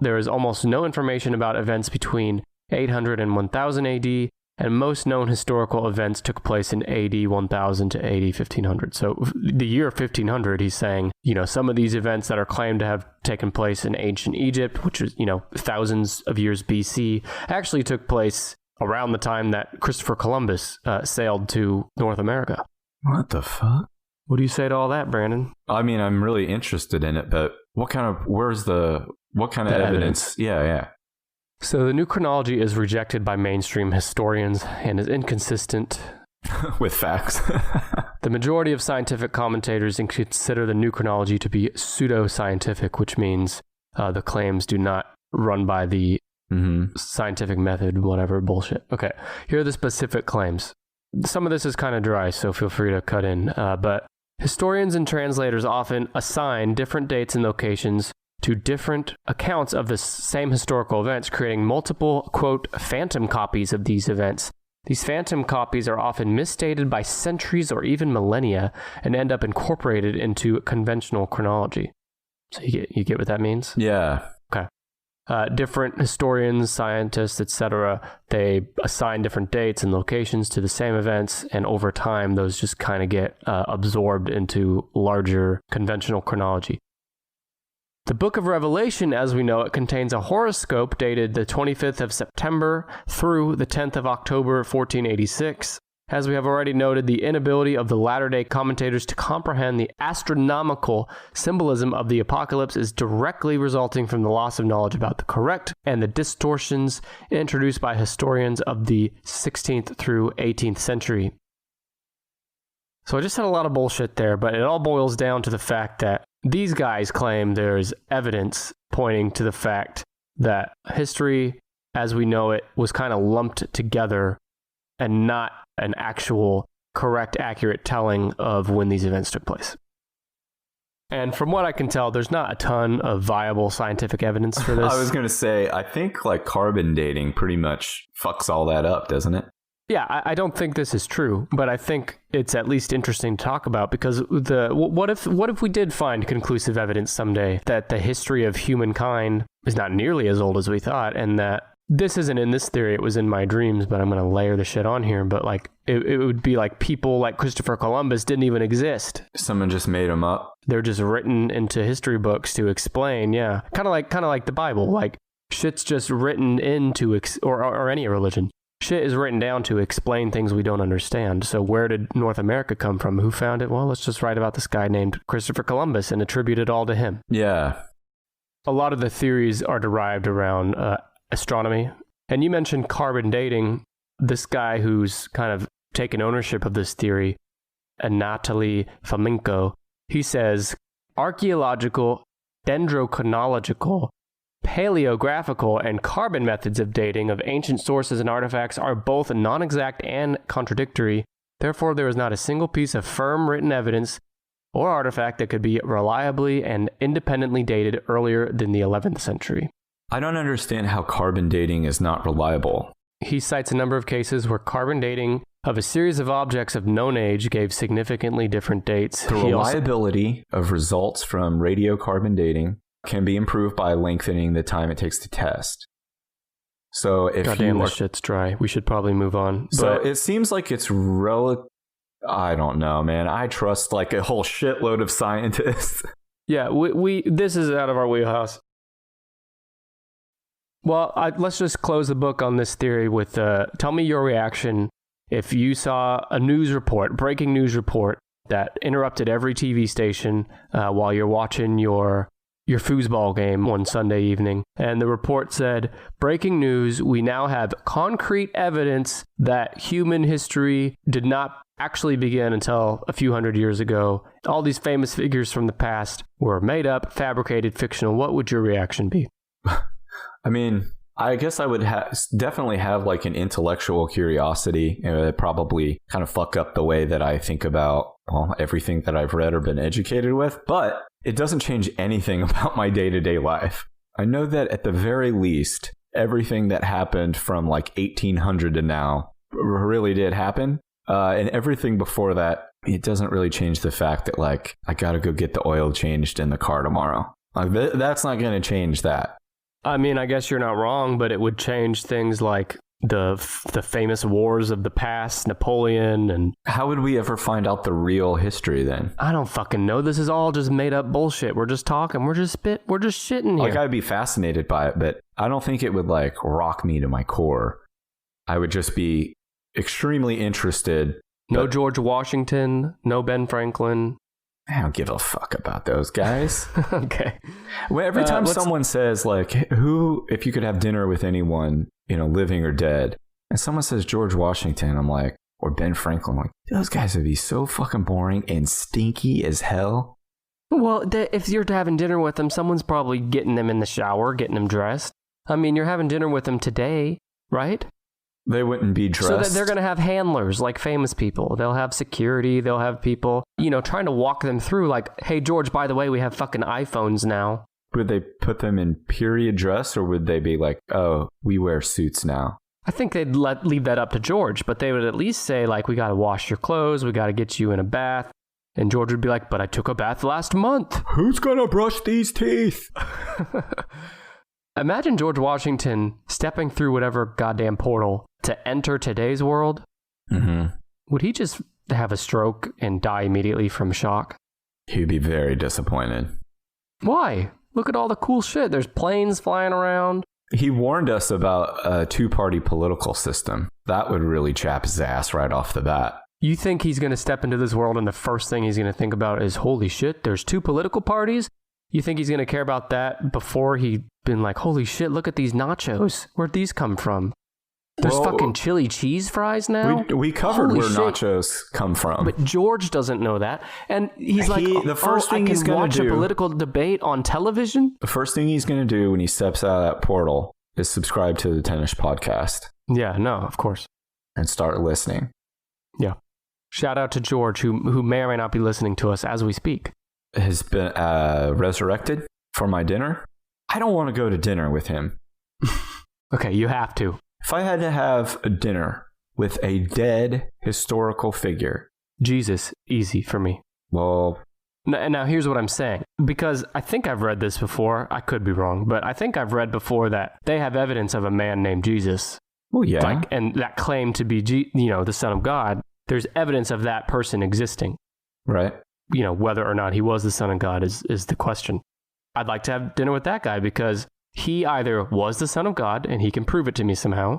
There is almost no information about events between 800 and 1000 AD, and most known historical events took place in AD 1000 to AD 1500. So the year 1500, he's saying, some of these events that are claimed to have taken place in ancient Egypt, which is, thousands of years BC, actually took place around the time that Christopher Columbus sailed to North America. What the fuck? What do you say to all that, Brandon? I mean, I'm really interested in it, but what kind of evidence? Yeah. So the new chronology is rejected by mainstream historians and is inconsistent with facts. The majority of scientific commentators consider the new chronology to be pseudo-scientific, which means the claims do not run by the scientific method, whatever bullshit. Okay, here are the specific claims. Some of this is kind of dry, so feel free to cut in. But historians and translators often assign different dates and locations to different accounts of the same historical events, creating multiple, quote, phantom copies of these events. These phantom copies are often misstated by centuries or even millennia and end up incorporated into conventional chronology. So you get what that means? Yeah. Okay. Different historians, scientists, etc., they assign different dates and locations to the same events, and over time, those just kind of get absorbed into larger conventional chronology. The Book of Revelation, as we know it, contains a horoscope dated the 25th of September through the 10th of October, 1486. As we have already noted, the inability of the latter-day commentators to comprehend the astronomical symbolism of the apocalypse is directly resulting from the loss of knowledge about the correct and the distortions introduced by historians of the 16th through 18th century. So I just had a lot of bullshit there, but it all boils down to the fact that these guys claim there's evidence pointing to the fact that history, as we know it, was kind of lumped together and not an actual correct, accurate telling of when these events took place. And from what I can tell, there's not a ton of viable scientific evidence for this. I was going to say, I think like carbon dating pretty much fucks all that up, doesn't it? Yeah, I don't think this is true, but I think it's at least interesting to talk about because what if we did find conclusive evidence someday that the history of humankind is not nearly as old as we thought, and that this isn't in this theory, it was in my dreams, but I'm going to layer the shit on here, but like it would be like people like Christopher Columbus didn't even exist. Someone just made them up. They're just written into history books to explain, yeah. Kind of like the Bible, like shit's just written into or any religion. Shit is written down to explain things we don't understand. So where did North America come from? Who found it? Well, let's just write about this guy named Christopher Columbus and attribute it all to him. Yeah. A lot of the theories are derived around astronomy. And you mentioned carbon dating. This guy who's kind of taken ownership of this theory, Anatoly Fomenko, he says archaeological, dendrochronological, paleographical, and carbon methods of dating of ancient sources and artifacts are both non-exact and contradictory. Therefore, there is not a single piece of firm written evidence or artifact that could be reliably and independently dated earlier than the 11th century. I don't understand how carbon dating is not reliable. He cites a number of cases where carbon dating of a series of objects of known age gave significantly different dates. The reliability of results from radiocarbon dating can be improved by lengthening the time it takes to test. So if Goddamn, this shit's dry. We should probably move on. So it seems like it's I don't know, man. I trust like a whole shitload of scientists. Yeah, we this is out of our wheelhouse. Well, let's just close the book on this theory with tell me your reaction if you saw a breaking news report that interrupted every TV station while you're watching your foosball game one Sunday evening. And the report said, breaking news, we now have concrete evidence that human history did not actually begin until a few hundred years ago. All these famous figures from the past were made up, fabricated, fictional. What would your reaction be? I mean, I guess I would definitely have like an intellectual curiosity. It would probably kind of fuck up the way that I think about everything that I've read or been educated with, but it doesn't change anything about my day-to-day life. I know that at the very least, everything that happened from like 1800 to now really did happen. And everything before that, it doesn't really change the fact that like, I gotta go get the oil changed in the car tomorrow. Like that's not going to change that. I mean, I guess you're not wrong, but it would change things like the famous wars of the past, Napoleon, and how would we ever find out the real history then? I don't fucking know. This is all just made up bullshit. We're just talking. We're just shitting here. Like, I'd be fascinated by it, but I don't think it would like rock me to my core. I would just be extremely interested. No George Washington, no Ben Franklin. I don't give a fuck about those guys. Okay. Well, every time someone says like, who, if you could have dinner with anyone, living or dead, and someone says George Washington, I'm like, or Ben Franklin, I'm like, those guys would be so fucking boring and stinky as hell. Well, if you're having dinner with them, someone's probably getting them in the shower, getting them dressed. I mean, you're having dinner with them today, right? They wouldn't be dressed. So they're going to have handlers like famous people. They'll have security. They'll have people, trying to walk them through like, hey, George, by the way, we have fucking iPhones now. Would they put them in period dress, or would they be like, oh, we wear suits now? I think they'd leave that up to George, but they would at least say like, we got to wash your clothes. We got to get you in a bath. And George would be like, but I took a bath last month. Who's going to brush these teeth? Imagine George Washington stepping through whatever goddamn portal to enter today's world. Mm-hmm. Would he just have a stroke and die immediately from shock? He'd be very disappointed. Why? Look at all the cool shit. There's planes flying around. He warned us about a two-party political system. That would really chap his ass right off the bat. You think he's going to step into this world and the first thing he's going to think about is, holy shit, there's two political parties? You think he's going to care about that before he'd been like, holy shit, look at these nachos. Where'd these come from? There's fucking chili cheese fries now? We covered where nachos come from. But George doesn't know that. And he's like, the first thing he's going to do, watch a political debate on television? The first thing he's going to do when he steps out of that portal is subscribe to the Tennis podcast. Yeah, no, of course. And start listening. Yeah. Shout out to George, who may or may not be listening to us as we speak. Has been resurrected for my dinner. I don't want to go to dinner with him. Okay, you have to. If I had to have a dinner with a dead historical figure. Jesus, easy for me. Well. Now here's what I'm saying. Because I think I've read this before. I could be wrong. But I think I've read before that they have evidence of a man named Jesus. Oh, yeah. And that claim to be, the Son of God. There's evidence of that person existing. Right. Whether or not he was the Son of God is the question. I'd like to have dinner with that guy because he either was the Son of God and he can prove it to me somehow,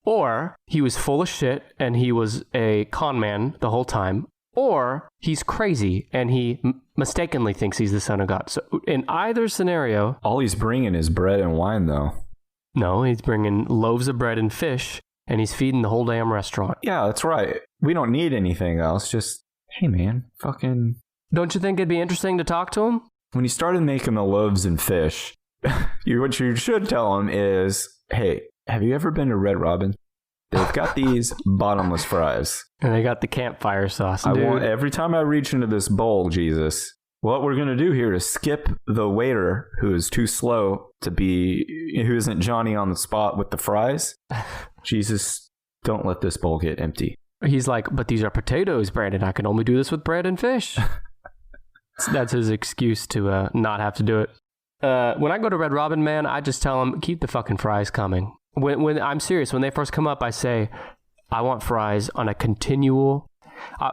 or he was full of shit and he was a con man the whole time, or he's crazy and he mistakenly thinks he's the Son of God. So in either scenario... All he's bringing is bread and wine, though. No, he's bringing loaves of bread and fish, and he's feeding the whole damn restaurant. Yeah, that's right. We don't need anything else. Just, hey, man, fucking... Don't you think it'd be interesting to talk to him? When he started making the loaves and fish, what you should tell him is, hey, have you ever been to Red Robin? They've got these bottomless fries. And they got the campfire sauce. Every time I reach into this bowl, Jesus, what we're going to do here is skip the waiter who is too slow to be, who isn't Johnny on the spot with the fries. Jesus, don't let this bowl get empty. He's like, but these are potatoes, Brandon. I can only do this with bread and fish. That's his excuse to not have to do it. When I go to Red Robin, man, I just tell them, keep the fucking fries coming. When I'm serious, when they first come up, I say, I want fries on a continual...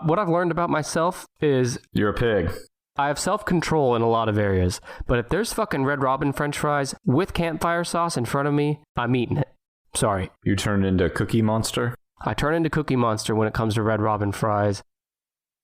what I've learned about myself is... You're a pig. I have self-control in a lot of areas. But if there's fucking Red Robin French fries with campfire sauce in front of me, I'm eating it. Sorry. You turned into Cookie Monster? I turn into Cookie Monster when it comes to Red Robin fries.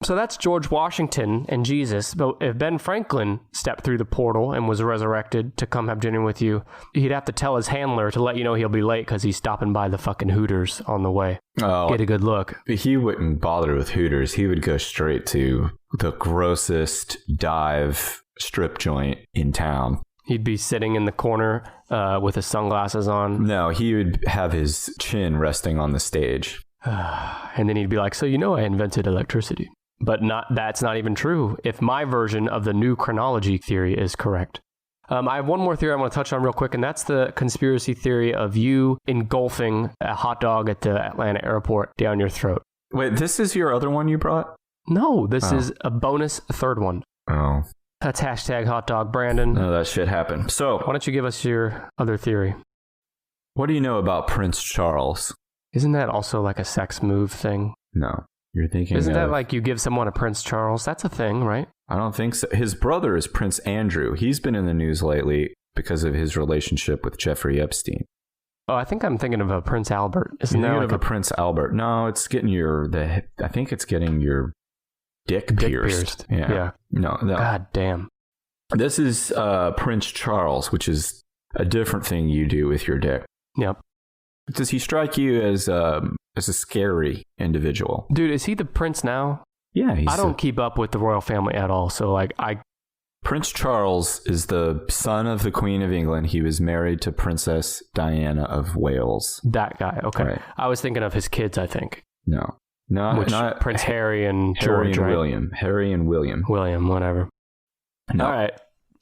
So that's George Washington and Jesus. But if Ben Franklin stepped through the portal and was resurrected to come have dinner with you, he'd have to tell his handler to let you know he'll be late because he's stopping by the fucking Hooters on the way. Oh, get a good look. He wouldn't bother with Hooters. He would go straight to the grossest dive strip joint in town. He'd be sitting in the corner with his sunglasses on. No, he would have his chin resting on the stage. And then he'd be like, so I invented electricity. But that's not even true if my version of the new chronology theory is correct. I have one more theory I want to touch on real quick, and that's the conspiracy theory of you engulfing a hot dog at the Atlanta airport down your throat. Wait, this is your other one you brought? No, this is a bonus third one. Oh. That's hashtag hot dog, Brandon. No, that shit happened. So, why don't you give us your other theory? What do you know about Prince Charles? Isn't that also like a sex move thing? No. You're thinking Isn't that like you give someone a Prince Charles? That's a thing, right? I don't think so. His brother is Prince Andrew. He's been in the news lately because of his relationship with Jeffrey Epstein. Oh, I think I'm thinking of a Prince Albert. Isn't that like a Prince Albert? No, it's getting I think it's getting your dick pierced. Yeah. No. God damn. This is Prince Charles, which is a different thing you do with your dick. Yep. Does he strike you as a scary individual? Dude, is he the prince now? Yeah. I don't keep up with the royal family at all, so like Prince Charles is the son of the Queen of England. He was married to Princess Diana of Wales. That guy, okay. Right. I was thinking of his kids, I think. No, not Prince Harry and George, and right? William. Harry and William. William, whatever. No. All right,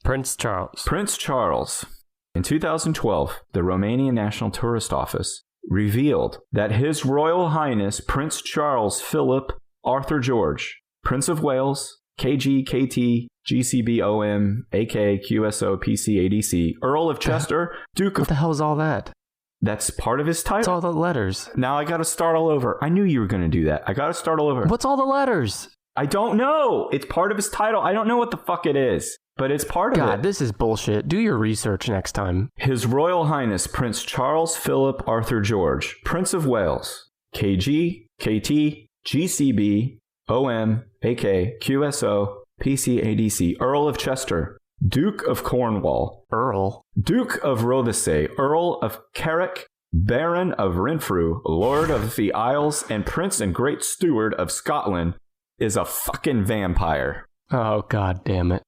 Prince Charles. Prince Charles. In 2012, the Romanian National Tourist Office revealed that His Royal Highness Prince Charles Philip Arthur George, Prince of Wales, KG, KT, GCBOM, AK, QSO, PC, ADC, Earl of Chester, Duke of... What the hell is all that? That's part of his title. It's all the letters. Now I got to start all over. I knew you were going to do that. I got to start all over. What's all the letters? I don't know. It's part of his title. I don't know what the fuck it is, but it's part of it. God, this is bullshit. Do your research next time. His Royal Highness Prince Charles Philip Arthur George, Prince of Wales, KG, KT, GCB, OM, AK, QSO, PCADC, Earl of Chester, Duke of Cornwall, Earl, Duke of Rothesay, Earl of Carrick, Baron of Renfrew, Lord of the Isles, and Prince and Great Steward of Scotland, is a fucking vampire. Oh, God damn it.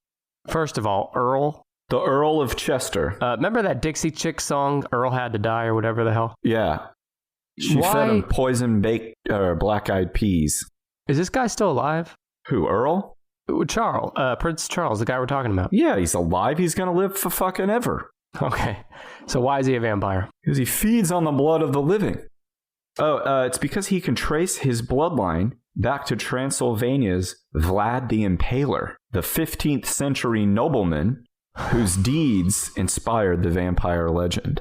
First of all, Earl. The Earl of Chester. Remember that Dixie Chick song, Earl Had to Die or whatever the hell? Yeah. She fed him poison baked black-eyed peas. Is this guy still alive? Who, Earl? Charles, Prince Charles, the guy we're talking about. Yeah, he's alive. He's going to live for fucking ever. Okay. So why is he a vampire? Because he feeds on the blood of the living. Oh, it's because he can trace his bloodline back to Transylvania's Vlad the Impaler, the 15th century nobleman whose deeds inspired the vampire legend.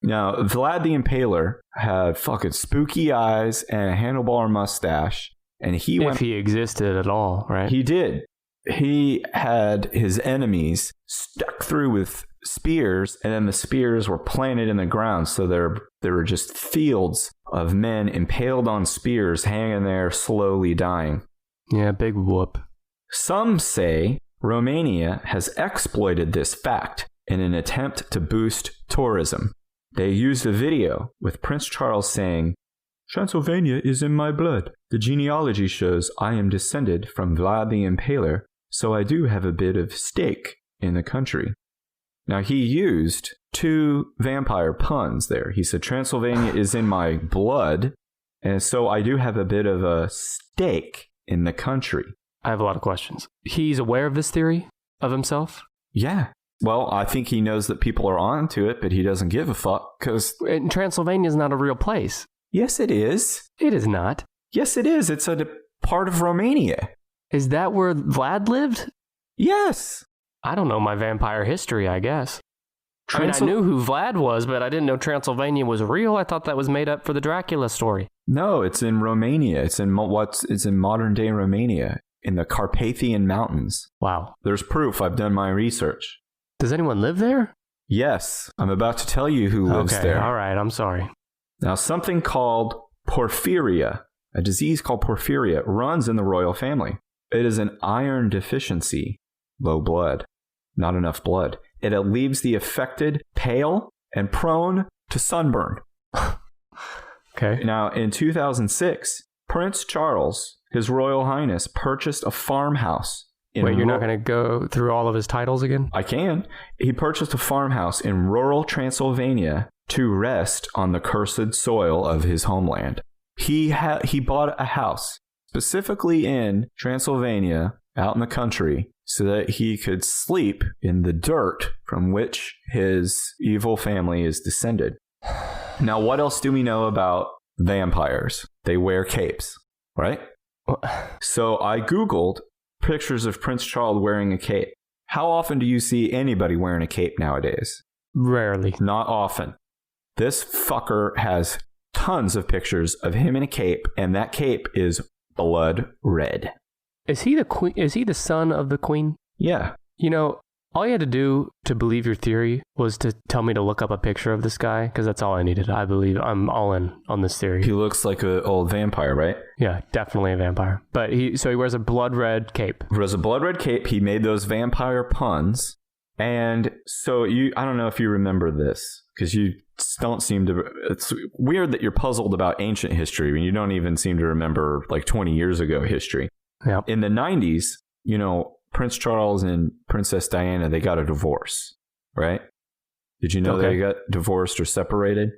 Now, Vlad the Impaler had fucking spooky eyes and a handlebar mustache. And if he existed at all, right? He did. He had his enemies stuck through with spears, and then the spears were planted in the ground. So there were just fields of men impaled on spears, hanging there, slowly dying. Yeah, big whoop. Some say Romania has exploited this fact in an attempt to boost tourism. They used a video with Prince Charles saying, "Transylvania is in my blood. The genealogy shows I am descended from Vlad the Impaler, so I do have a bit of stake in the country." Now, he used two vampire puns there. He said, "Transylvania is in my blood, and so I do have a bit of a stake in the country." I have a lot of questions. He's aware of this theory of himself? Yeah. Well, I think he knows that people are onto it, but he doesn't give a fuck because... Transylvania is not a real place. Yes, it is. It is not. Yes, it is. It's a part of Romania. Is that where Vlad lived? Yes. I don't know my vampire history, I guess. I knew who Vlad was, but I didn't know Transylvania was real. I thought that was made up for the Dracula story. No, it's in Romania. It's in modern day Romania, in the Carpathian Mountains. Wow. There's proof. I've done my research. Does anyone live there? Yes. I'm about to tell you who lives there. All right. I'm sorry. Now, something called porphyria, a disease called porphyria, runs in the royal family. It is an iron deficiency, low blood, not enough blood. It leaves the affected pale and prone to sunburn. Okay. Now, in 2006, Prince Charles, His Royal Highness, purchased a farmhouse. Wait, you're not going to go through all of his titles again? I can. He purchased a farmhouse in rural Transylvania to rest on the cursed soil of his homeland. He bought a house specifically in Transylvania, out in the country, so that he could sleep in the dirt from which his evil family is descended. Now, what else do we know about vampires? They wear capes, right? So I Googled pictures of Prince Charles wearing a cape. How often do you see anybody wearing a cape nowadays? Rarely. Not often. This fucker has tons of pictures of him in a cape, and that cape is blood red. Is he the queen? Is he the son of the queen? Yeah. You know, all you had to do to believe your theory was to tell me to look up a picture of this guy, because that's all I needed. I believe I'm all in on this theory. He looks like an old vampire, right? Yeah, definitely a vampire. But he wears a blood red cape. He wears a blood red cape. He made those vampire puns. And so I don't know if you remember this, because you don't seem to. It's weird that you're puzzled about ancient history when you don't even seem to remember like 20 years ago history. Yeah. In the 90s, you know, Prince Charles and Princess Diana, they got a divorce, right? Did you know they got divorced or separated?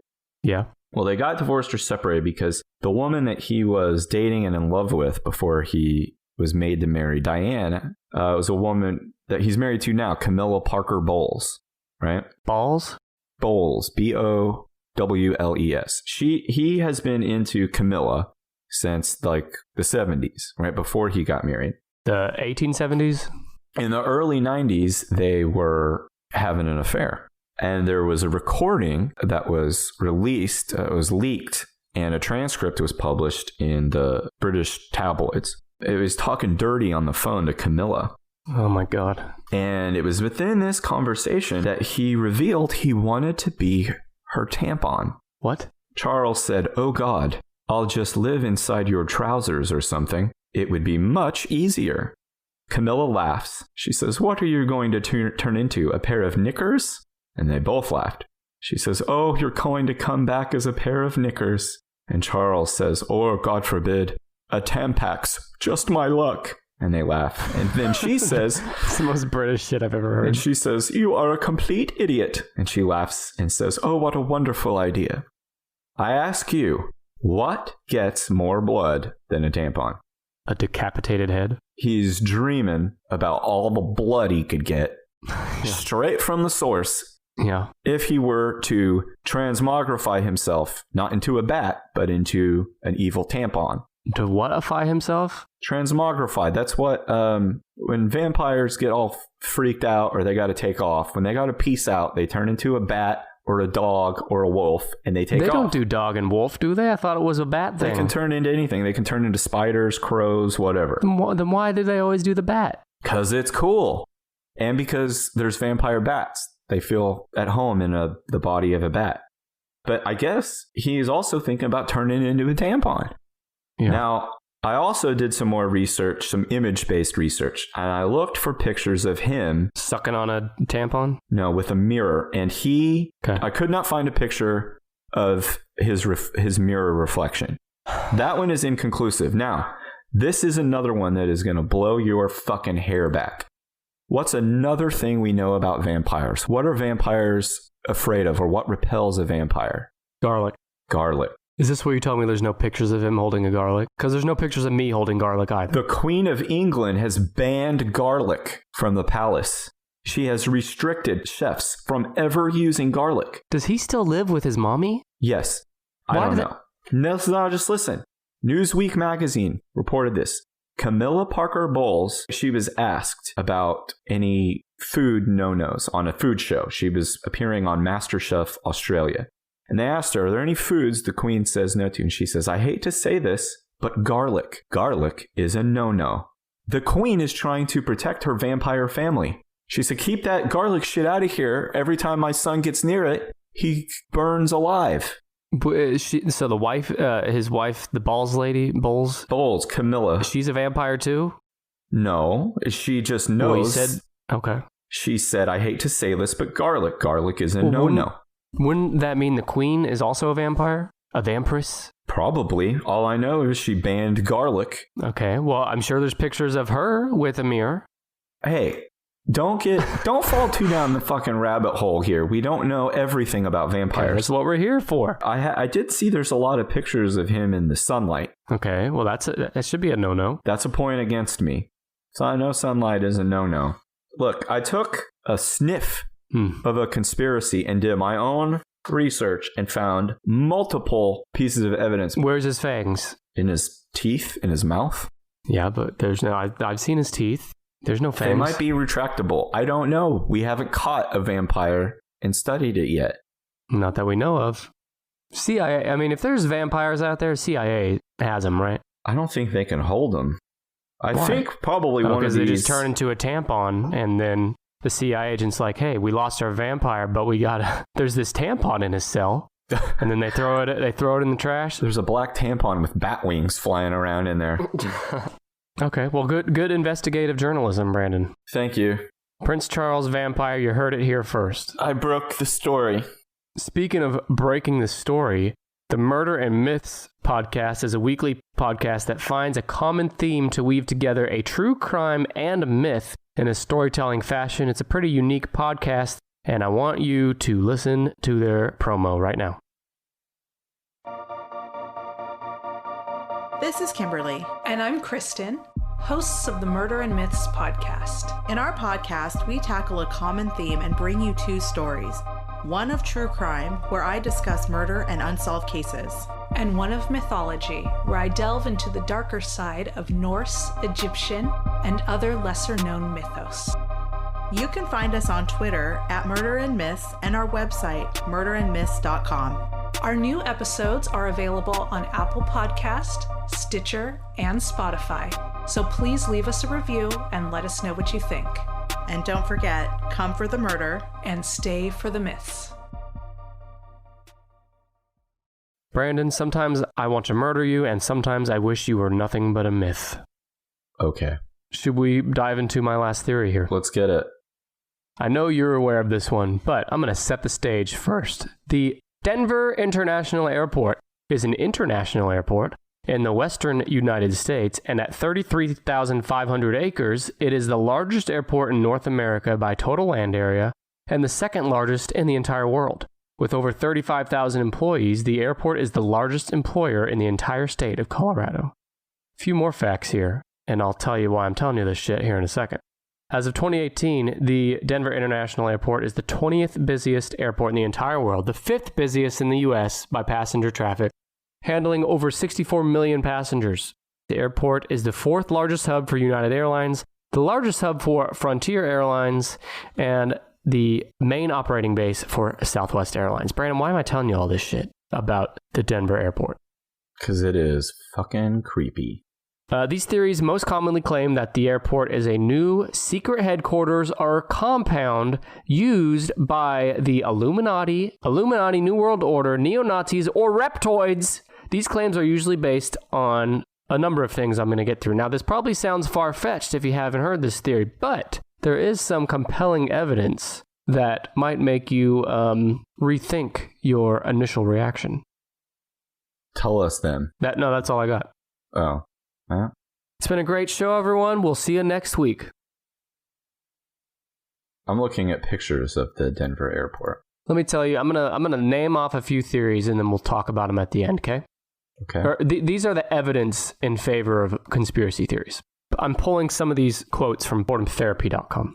Yeah. Well, they got divorced or separated because the woman that he was dating and in love with before he was made to marry Diana was a woman that he's married to now, Camilla Parker Bowles, right? Balls? Bowles, Bowles. He has been into Camilla since like the 70s, right before he got married. The 1870s? In the early 90s, they were having an affair. And there was a recording that was released, it was leaked, and a transcript was published in the British tabloids. It was talking dirty on the phone to Camilla. Oh my God. And it was within this conversation that he revealed he wanted to be her tampon. What? Charles said, "Oh God, I'll just live inside your trousers or something. It would be much easier." Camilla laughs. She says, "What are you going to turn into, a pair of knickers?" And they both laughed. She says, "Oh, you're going to come back as a pair of knickers." And Charles says, "Oh, God forbid, a Tampax, just my luck." And they laugh. And then she says, "It's the most British shit I've ever heard." And she says, "You are a complete idiot." And she laughs and says, "Oh, what a wonderful idea. I ask you, what gets more blood than a tampon?" A decapitated head? He's dreaming about all the blood he could get straight from the source. Yeah. If he were to transmogrify himself, not into a bat, but into an evil tampon. To whatify himself? Transmogrify. That's what, when vampires get all freaked out or they got to take off, when they got to peace out, they turn into a bat or a dog or a wolf and they take off. They don't do dog and wolf, do they? I thought it was a bat thing. They can turn into anything. They can turn into spiders, crows, whatever. Then why do they always do the bat? Because it's cool. And because there's vampire bats. They feel at home in the body of a bat. But I guess he's also thinking about turning it into a tampon. Yeah. Now, I also did some more research, some image-based research, and I looked for pictures of him sucking on a tampon? No, with a mirror. And I could not find a picture of his mirror reflection. That one is inconclusive. Now, this is another one that is going to blow your fucking hair back. What's another thing we know about vampires? What are vampires afraid of, or what repels a vampire? Garlic. Garlic. Is this where you tell me there's no pictures of him holding a garlic? Because there's no pictures of me holding garlic either. The Queen of England has banned garlic from the palace. She has restricted chefs from ever using garlic. Does he still live with his mommy? Yes. I don't know. No, just listen. Newsweek magazine reported this. Camilla Parker Bowles, she was asked about any food no-nos on a food show. She was appearing on MasterChef Australia. And they asked her, "Are there any foods the Queen says no to?" And she says, "I hate to say this, but garlic. Garlic is a no-no." The Queen is trying to protect her vampire family. She said, "Keep that garlic shit out of here. Every time my son gets near it, he burns alive." So the wife, his wife, the Bowles, Camilla. She's a vampire too? No, she just knows. Well, he said, okay. She said, "I hate to say this, but garlic is a no-no." Wouldn't that mean the Queen is also a vampire? A vampiress? Probably. All I know is she banned garlic. Okay, well, I'm sure there's pictures of her with a mirror. Hey, don't fall too down the fucking rabbit hole here. We don't know everything about vampires. Okay, that's what we're here for. I did see there's a lot of pictures of him in the sunlight. Okay, well, that should be a no-no. That's a point against me. So I know sunlight is a no-no. Look, I took a sniff of a conspiracy and did my own research and found multiple pieces of evidence. Where's his fangs? In his teeth, in his mouth. Yeah, but there's no. I've seen his teeth. There's no fangs. They might be retractable. I don't know. We haven't caught a vampire and studied it yet. Not that we know of. CIA, I mean, if there's vampires out there, CIA has them, right? I don't think they can hold them. I Why? think probably one of these... Because they just turn into a tampon, and then the CIA agent's like, hey, we lost our vampire, but there's this tampon in his cell. And then they throw it in the trash. There's a black tampon with bat wings flying around in there. Okay, well, good investigative journalism, Brandon. Thank you. Prince Charles vampire, you heard it here first. I broke the story. Speaking of breaking the story, the Murder and Myths podcast is a weekly podcast that finds a common theme to weave together a true crime and a myth in a storytelling fashion. It's a pretty unique podcast, and I want you to listen to their promo right now. This is Kimberly. And I'm Kristen, hosts of the Murder and Myths podcast. In our podcast, we tackle a common theme and bring you two stories. One of true crime, where I discuss murder and unsolved cases. And one of mythology, where I delve into the darker side of Norse, Egyptian, and other lesser-known mythos. You can find us on Twitter at Murder and Myths and our website, murderandmyths.com. Our new episodes are available on Apple Podcast, Stitcher, and Spotify. So please leave us a review and let us know what you think. And don't forget, come for the murder and stay for the myths. Brandon, sometimes I want to murder you, and sometimes I wish you were nothing but a myth. Okay. Should we dive into my last theory here? Let's get it. I know you're aware of this one, but I'm going to set the stage first. The Denver International Airport is an international airport in the western United States, and at 33,500 acres, it is the largest airport in North America by total land area and the second largest in the entire world. With over 35,000 employees, the airport is the largest employer in the entire state of Colorado. A few more facts here, and I'll tell you why I'm telling you this shit here in a second. As of 2018, the Denver International Airport is the 20th busiest airport in the entire world, the 5th busiest in the U.S. by passenger traffic, handling over 64 million passengers. The airport is the 4th largest hub for United Airlines, the largest hub for Frontier Airlines, and the main operating base for Southwest Airlines. Brandon, why am I telling you all this shit about the Denver airport? Because it is fucking creepy. These theories most commonly claim that the airport is a new secret headquarters or compound used by the Illuminati, New World Order, neo-Nazis, or reptoids. These claims are usually based on a number of things I'm going to get through. Now, this probably sounds far-fetched if you haven't heard this theory, but there is some compelling evidence that might make you rethink your initial reaction. Tell us then. That's all I got. Oh. Huh? It's been a great show, everyone. We'll see you next week. I'm looking at pictures of the Denver airport. Let me tell you, I'm gonna name off a few theories, and then we'll talk about them at the end, okay? Okay. These are the evidence in favor of conspiracy theories. I'm pulling some of these quotes from boredomtherapy.com.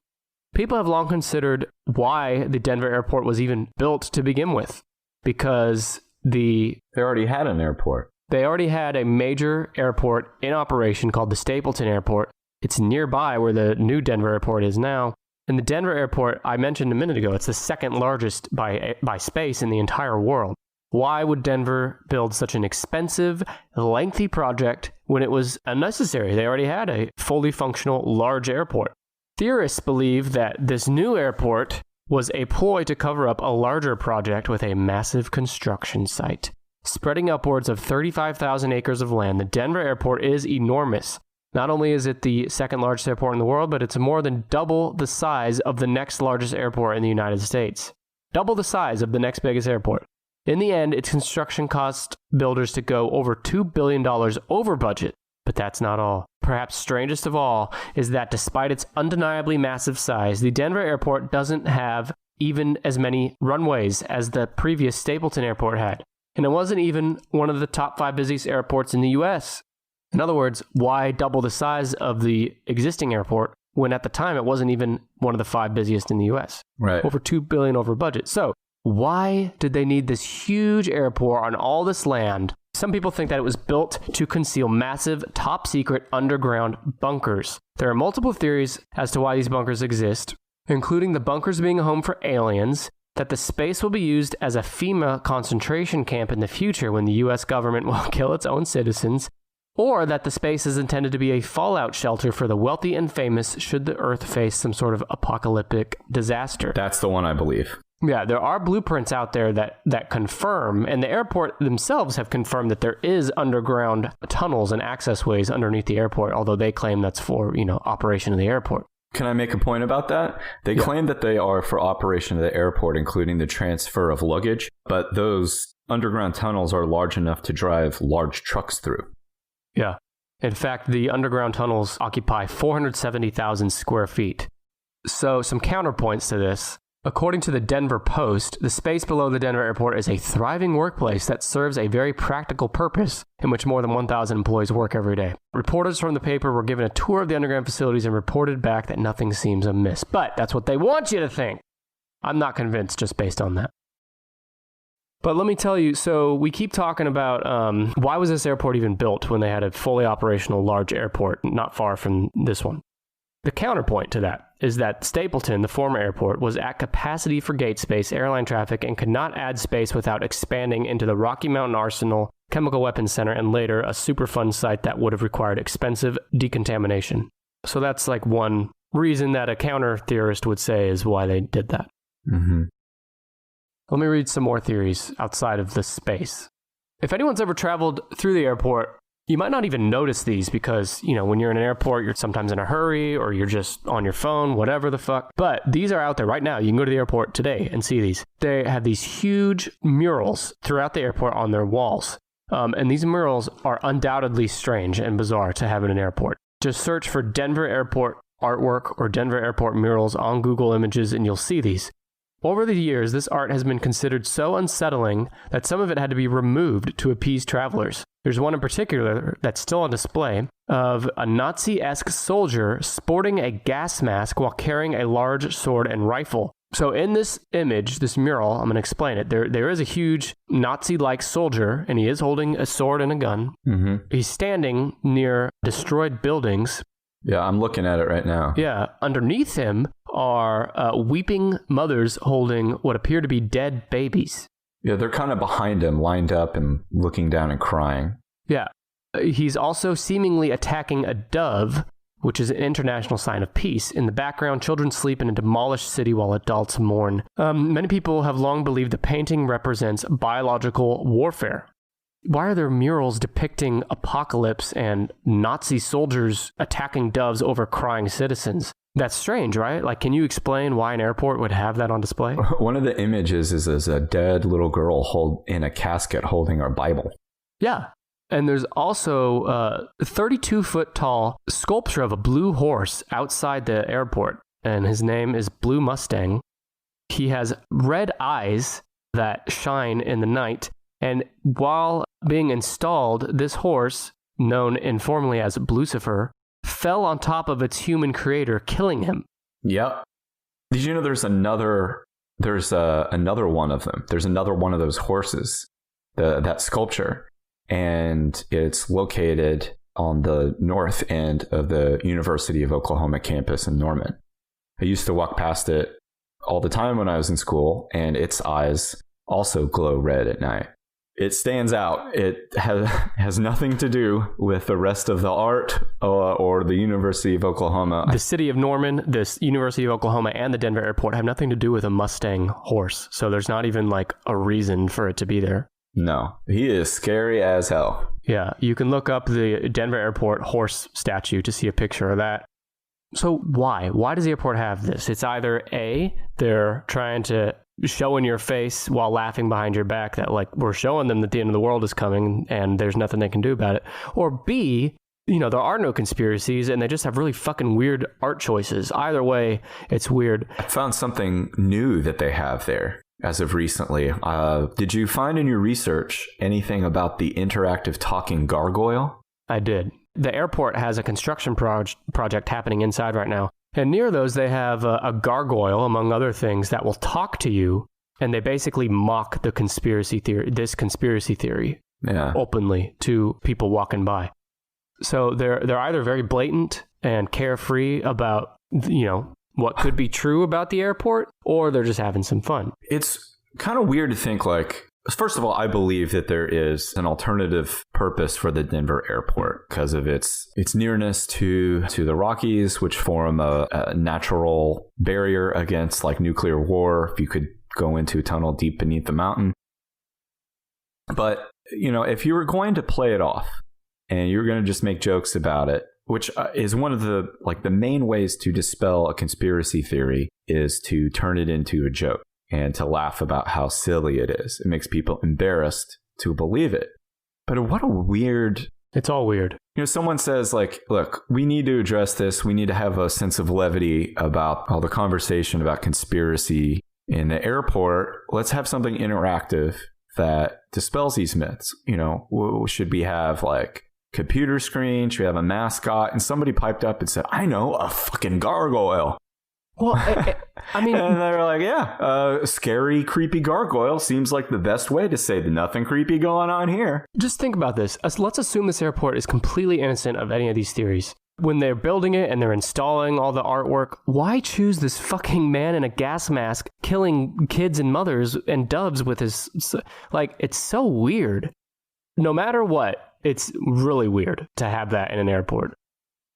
People have long considered why the Denver airport was even built to begin with, because they already had an airport. They already had a major airport in operation called the Stapleton Airport. It's nearby where the new Denver airport is now. And the Denver airport, I mentioned a minute ago, it's the second largest by space in the entire world. Why would Denver build such an expensive, lengthy project when it was unnecessary? They already had a fully functional large airport. Theorists believe that this new airport was a ploy to cover up a larger project with a massive construction site. Spreading upwards of 35,000 acres of land, the Denver airport is enormous. Not only is it the second largest airport in the world, but it's more than double the size of the next largest airport in the United States. Double the size of the next biggest airport. In the end, its construction cost builders to go over $2 billion over budget. But that's not all. Perhaps strangest of all is that despite its undeniably massive size, the Denver airport doesn't have even as many runways as the previous Stapleton airport had. And it wasn't even one of the top 5 busiest airports in the U.S. In other words, why double the size of the existing airport when at the time it wasn't even one of the 5 busiest in the U.S.? Right. Over $2 billion over budget. So why did they need this huge airport on all this land? Some people think that it was built to conceal massive, top-secret underground bunkers. There are multiple theories as to why these bunkers exist, including the bunkers being a home for aliens, that the space will be used as a FEMA concentration camp in the future when the U.S. government will kill its own citizens, or that the space is intended to be a fallout shelter for the wealthy and famous should the Earth face some sort of apocalyptic disaster. That's the one I believe. Yeah, there are blueprints out there that confirm, and the airport themselves have confirmed that there is underground tunnels and access ways underneath the airport, although they claim that's for, operation of the airport. Can I make a point about that? They claim that they are for operation of the airport, including the transfer of luggage, but those underground tunnels are large enough to drive large trucks through. Yeah. In fact, the underground tunnels occupy 470,000 square feet. So some counterpoints to this. According to the Denver Post, the space below the Denver airport is a thriving workplace that serves a very practical purpose in which more than 1,000 employees work every day. Reporters from the paper were given a tour of the underground facilities and reported back that nothing seems amiss. But that's what they want you to think. I'm not convinced just based on that. But let me tell you, so we keep talking about why was this airport even built when they had a fully operational large airport not far from this one? The counterpoint to that is that Stapleton, the former airport, was at capacity for gate space, airline traffic, and could not add space without expanding into the Rocky Mountain Arsenal, Chemical Weapons Center, and later a Superfund site that would have required expensive decontamination. So that's like one reason that a counter-theorist would say is why they did that. Mm-hmm. Let me read some more theories outside of the space. If anyone's ever traveled through the airport, you might not even notice these because, when you're in an airport, you're sometimes in a hurry or you're just on your phone, whatever the fuck. But these are out there right now. You can go to the airport today and see these. They have these huge murals throughout the airport on their walls. And these murals are undoubtedly strange and bizarre to have in an airport. Just search for Denver Airport artwork or Denver Airport murals on Google Images and you'll see these. Over the years, this art has been considered so unsettling that some of it had to be removed to appease travelers. There's one in particular that's still on display of a Nazi-esque soldier sporting a gas mask while carrying a large sword and rifle. So in this image, this mural, I'm going to explain it. There is a huge Nazi-like soldier, and he is holding a sword and a gun. Mm-hmm. He's standing near destroyed buildings. Yeah, I'm looking at it right now. Yeah, underneath him are weeping mothers holding what appear to be dead babies. Yeah, they're kind of behind him, lined up and looking down and crying. Yeah. He's also seemingly attacking a dove, which is an international sign of peace. In the background, children sleep in a demolished city while adults mourn. Many people have long believed the painting represents biological warfare. Why are there murals depicting apocalypse and Nazi soldiers attacking doves over crying citizens? That's strange, right? Like, can you explain why an airport would have that on display? One of the images is a dead little girl in a casket holding her Bible. Yeah. And there's also a 32-foot tall sculpture of a blue horse outside the airport, and his name is Blue Mustang. He has red eyes that shine in the night, and while being installed, this horse, known informally as Blucifer, fell on top of its human creator, killing him. Yep. Did you know there's another one of them? There's another one of those horses, that sculpture, and it's located on the north end of the University of Oklahoma campus in Norman. I used to walk past it all the time when I was in school, and its eyes also glow red at night. It stands out. It has nothing to do with the rest of the art or the University of Oklahoma. The city of Norman, the University of Oklahoma, and the Denver airport have nothing to do with a Mustang horse. So there's not even like a reason for it to be there. No, he is scary as hell. Yeah, you can look up the Denver airport horse statue to see a picture of that. So why? Why does the airport have this? It's either A, they're trying to show in your face while laughing behind your back that like we're showing them that the end of the world is coming and there's nothing they can do about it. Or B, there are no conspiracies and they just have really fucking weird art choices. Either way, it's weird. I found something new that they have there as of recently. Did you find in your research anything about the interactive talking gargoyle? I did. The airport has a construction project happening inside right now. And near those, they have a gargoyle, among other things, that will talk to you. And they basically mock the conspiracy theory openly to people walking by. So they're either very blatant and carefree about, what could be true about the airport, or they're just having some fun. It's kind of weird to think like, first of all, I believe that there is an alternative purpose for the Denver airport because of its nearness to the Rockies, which form a natural barrier against like nuclear war if you could go into a tunnel deep beneath the mountain. But, if you were going to play it off and you're going to just make jokes about it, which is one of the main ways to dispel a conspiracy theory is to turn it into a joke and to laugh about how silly it is. It makes people embarrassed to believe it. But what a weird... It's all weird. Someone says like, look, we need to address this. We need to have a sense of levity about all the conversation about conspiracy in the airport. Let's have something interactive that dispels these myths. Should we have like computer screen? Should we have a mascot? And somebody piped up and said, I know, a fucking gargoyle. Well, I mean... And they're like, yeah, scary, creepy gargoyle seems like the best way to say there's nothing creepy going on here. Just think about this. Let's assume this airport is completely innocent of any of these theories. When they're building it and they're installing all the artwork, why choose this fucking man in a gas mask killing kids and mothers and doves with his... Like, it's so weird. No matter what, it's really weird to have that in an airport.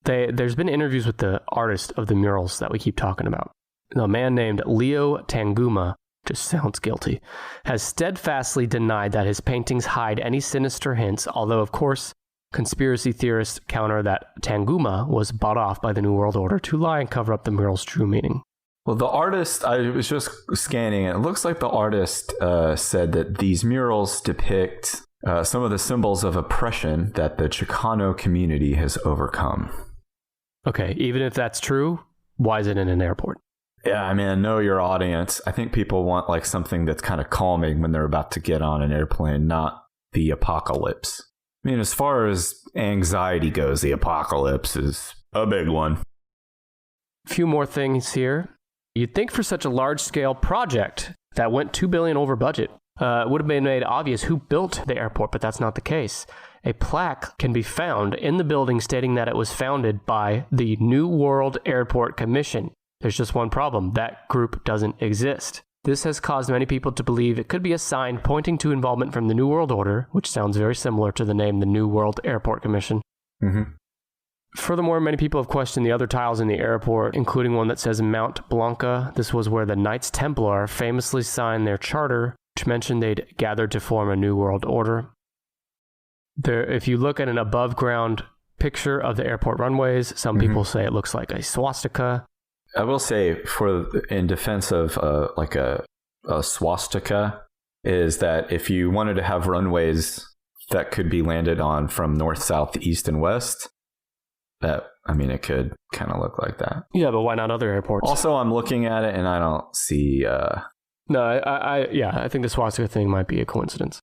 There's been interviews with the artist of the murals that we keep talking about. A man named Leo Tanguma, just sounds guilty, has steadfastly denied that his paintings hide any sinister hints, although, of course, conspiracy theorists counter that Tanguma was bought off by the New World Order to lie and cover up the mural's true meaning. Well, the artist, I was just scanning it. It looks like the artist said that these murals depict some of the symbols of oppression that the Chicano community has overcome. Okay, even if that's true, why is it in an airport? Yeah, I mean, know your audience. I think people want like something that's kind of calming when they're about to get on an airplane, not the apocalypse. I mean, as far as anxiety goes, the apocalypse is a big one. A few more things here. You'd think for such a large-scale project that went $2 billion over budget, it would have been made obvious who built the airport, but that's not the case. A plaque can be found in the building stating that it was founded by the New World Airport Commission. There's just one problem. That group doesn't exist. This has caused many people to believe it could be a sign pointing to involvement from the New World Order, which sounds very similar to the name the New World Airport Commission. Mm-hmm. Furthermore, many people have questioned the other tiles in the airport, including one that says Mount Blanca. This was where the Knights Templar famously signed their charter, which mentioned they'd gathered to form a New World Order. If you look at an above-ground picture of the airport runways, some people say it looks like a swastika. I will say, in defense of a swastika, is that if you wanted to have runways that could be landed on from north, south, east, and west, it could kind of look like that. Yeah, but why not other airports? Also, I'm looking at it and I don't see... No, I think the swastika thing might be a coincidence.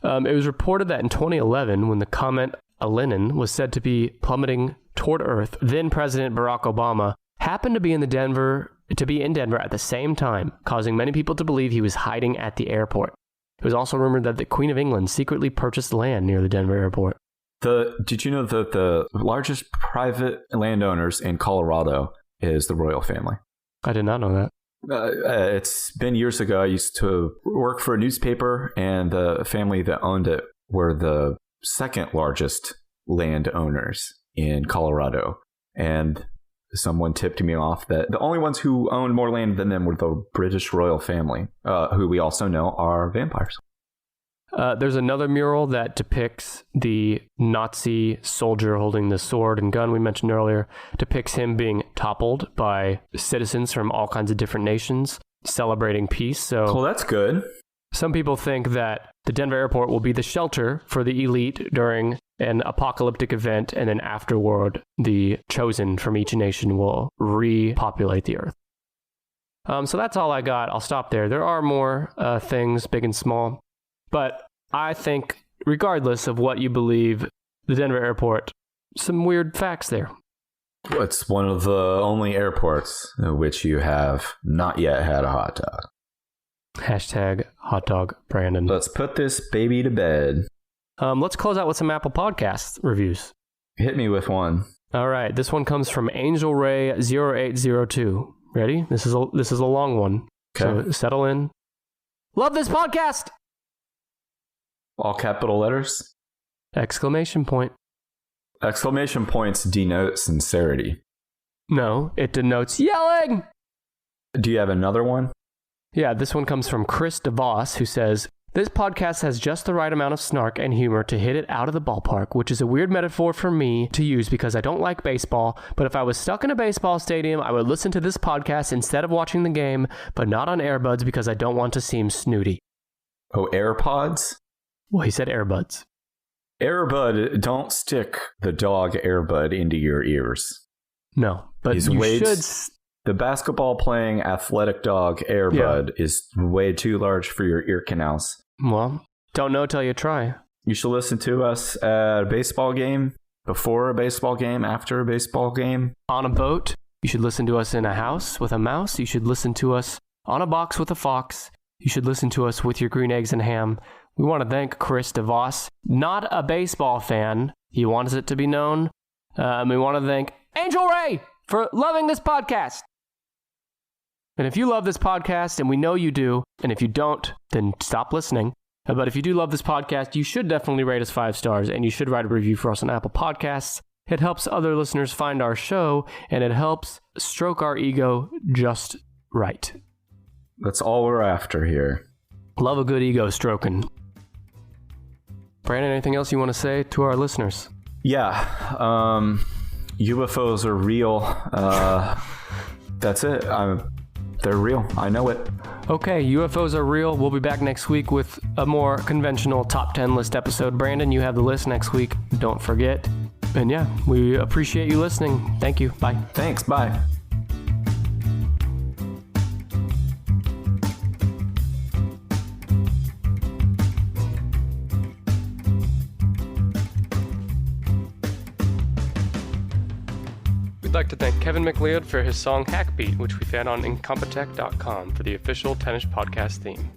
It was reported that in 2011, when the comet Elenin was said to be plummeting toward Earth, then President Barack Obama happened to be in Denver at the same time, causing many people to believe he was hiding at the airport. It was also rumored that the Queen of England secretly purchased land near the Denver airport. Did you know that the largest private landowners in Colorado is the royal family? I did not know that. It's been years ago. I used to work for a newspaper, and the family that owned it were the second largest landowners in Colorado. And someone tipped me off that the only ones who owned more land than them were the British royal family, who we also know are vampires. There's another mural that depicts the Nazi soldier holding the sword and gun we mentioned earlier, depicts him being toppled by citizens from all kinds of different nations, celebrating peace. So, well, that's good. Some people think that the Denver airport will be the shelter for the elite during an apocalyptic event, and then afterward, the chosen from each nation will repopulate the earth. So that's all I got. I'll stop there. There are more things, big and small. But I think, regardless of what you believe, the Denver airport, some weird facts there. It's one of the only airports in which you have not yet had a hot dog. Hashtag hot dog Brandon. Let's put this baby to bed. Let's close out with some Apple Podcast reviews. Hit me with one. All right. This one comes from Angel Ray 0802. Ready? This is a long one. Okay. So settle in. Love this podcast! All capital letters? Exclamation point. Exclamation points denote sincerity. No, it denotes yelling! Do you have another one? Yeah, this one comes from Chris DeVos, who says, this podcast has just the right amount of snark and humor to hit it out of the ballpark, which is a weird metaphor for me to use because I don't like baseball, but if I was stuck in a baseball stadium, I would listen to this podcast instead of watching the game, but not on earbuds because I don't want to seem snooty. Oh, AirPods? Well, he said earbuds. Airbud, don't stick the dog Airbud into your ears. No, but He's you way should... The basketball-playing athletic dog Airbud is way too large for your ear canals. Well, don't know till you try. You should listen to us at a baseball game, before a baseball game, after a baseball game. On a boat. You should listen to us in a house with a mouse. You should listen to us on a box with a fox. You should listen to us with your green eggs and ham. We want to thank Chris DeVos, not a baseball fan. He wants it to be known. We want to thank Angel Ray for loving this podcast. And if you love this podcast, and we know you do, and if you don't, then stop listening. But if you do love this podcast, you should definitely rate us 5 stars, and you should write a review for us on Apple Podcasts. It helps other listeners find our show, and it helps stroke our ego just right. That's all we're after here. Love a good ego stroking. Brandon, anything else you want to say to our listeners? Yeah, UFOs are real. That's it. They're real. I know it. Okay, UFOs are real. We'll be back next week with a more conventional top 10 list episode. Brandon, you have the list next week. Don't forget. And yeah, we appreciate you listening. Thank you. Bye. Thanks. Bye. We'd like to thank Kevin MacLeod for his song Hackbeat, which we found on Incompetech.com for the official Tennis Podcast theme.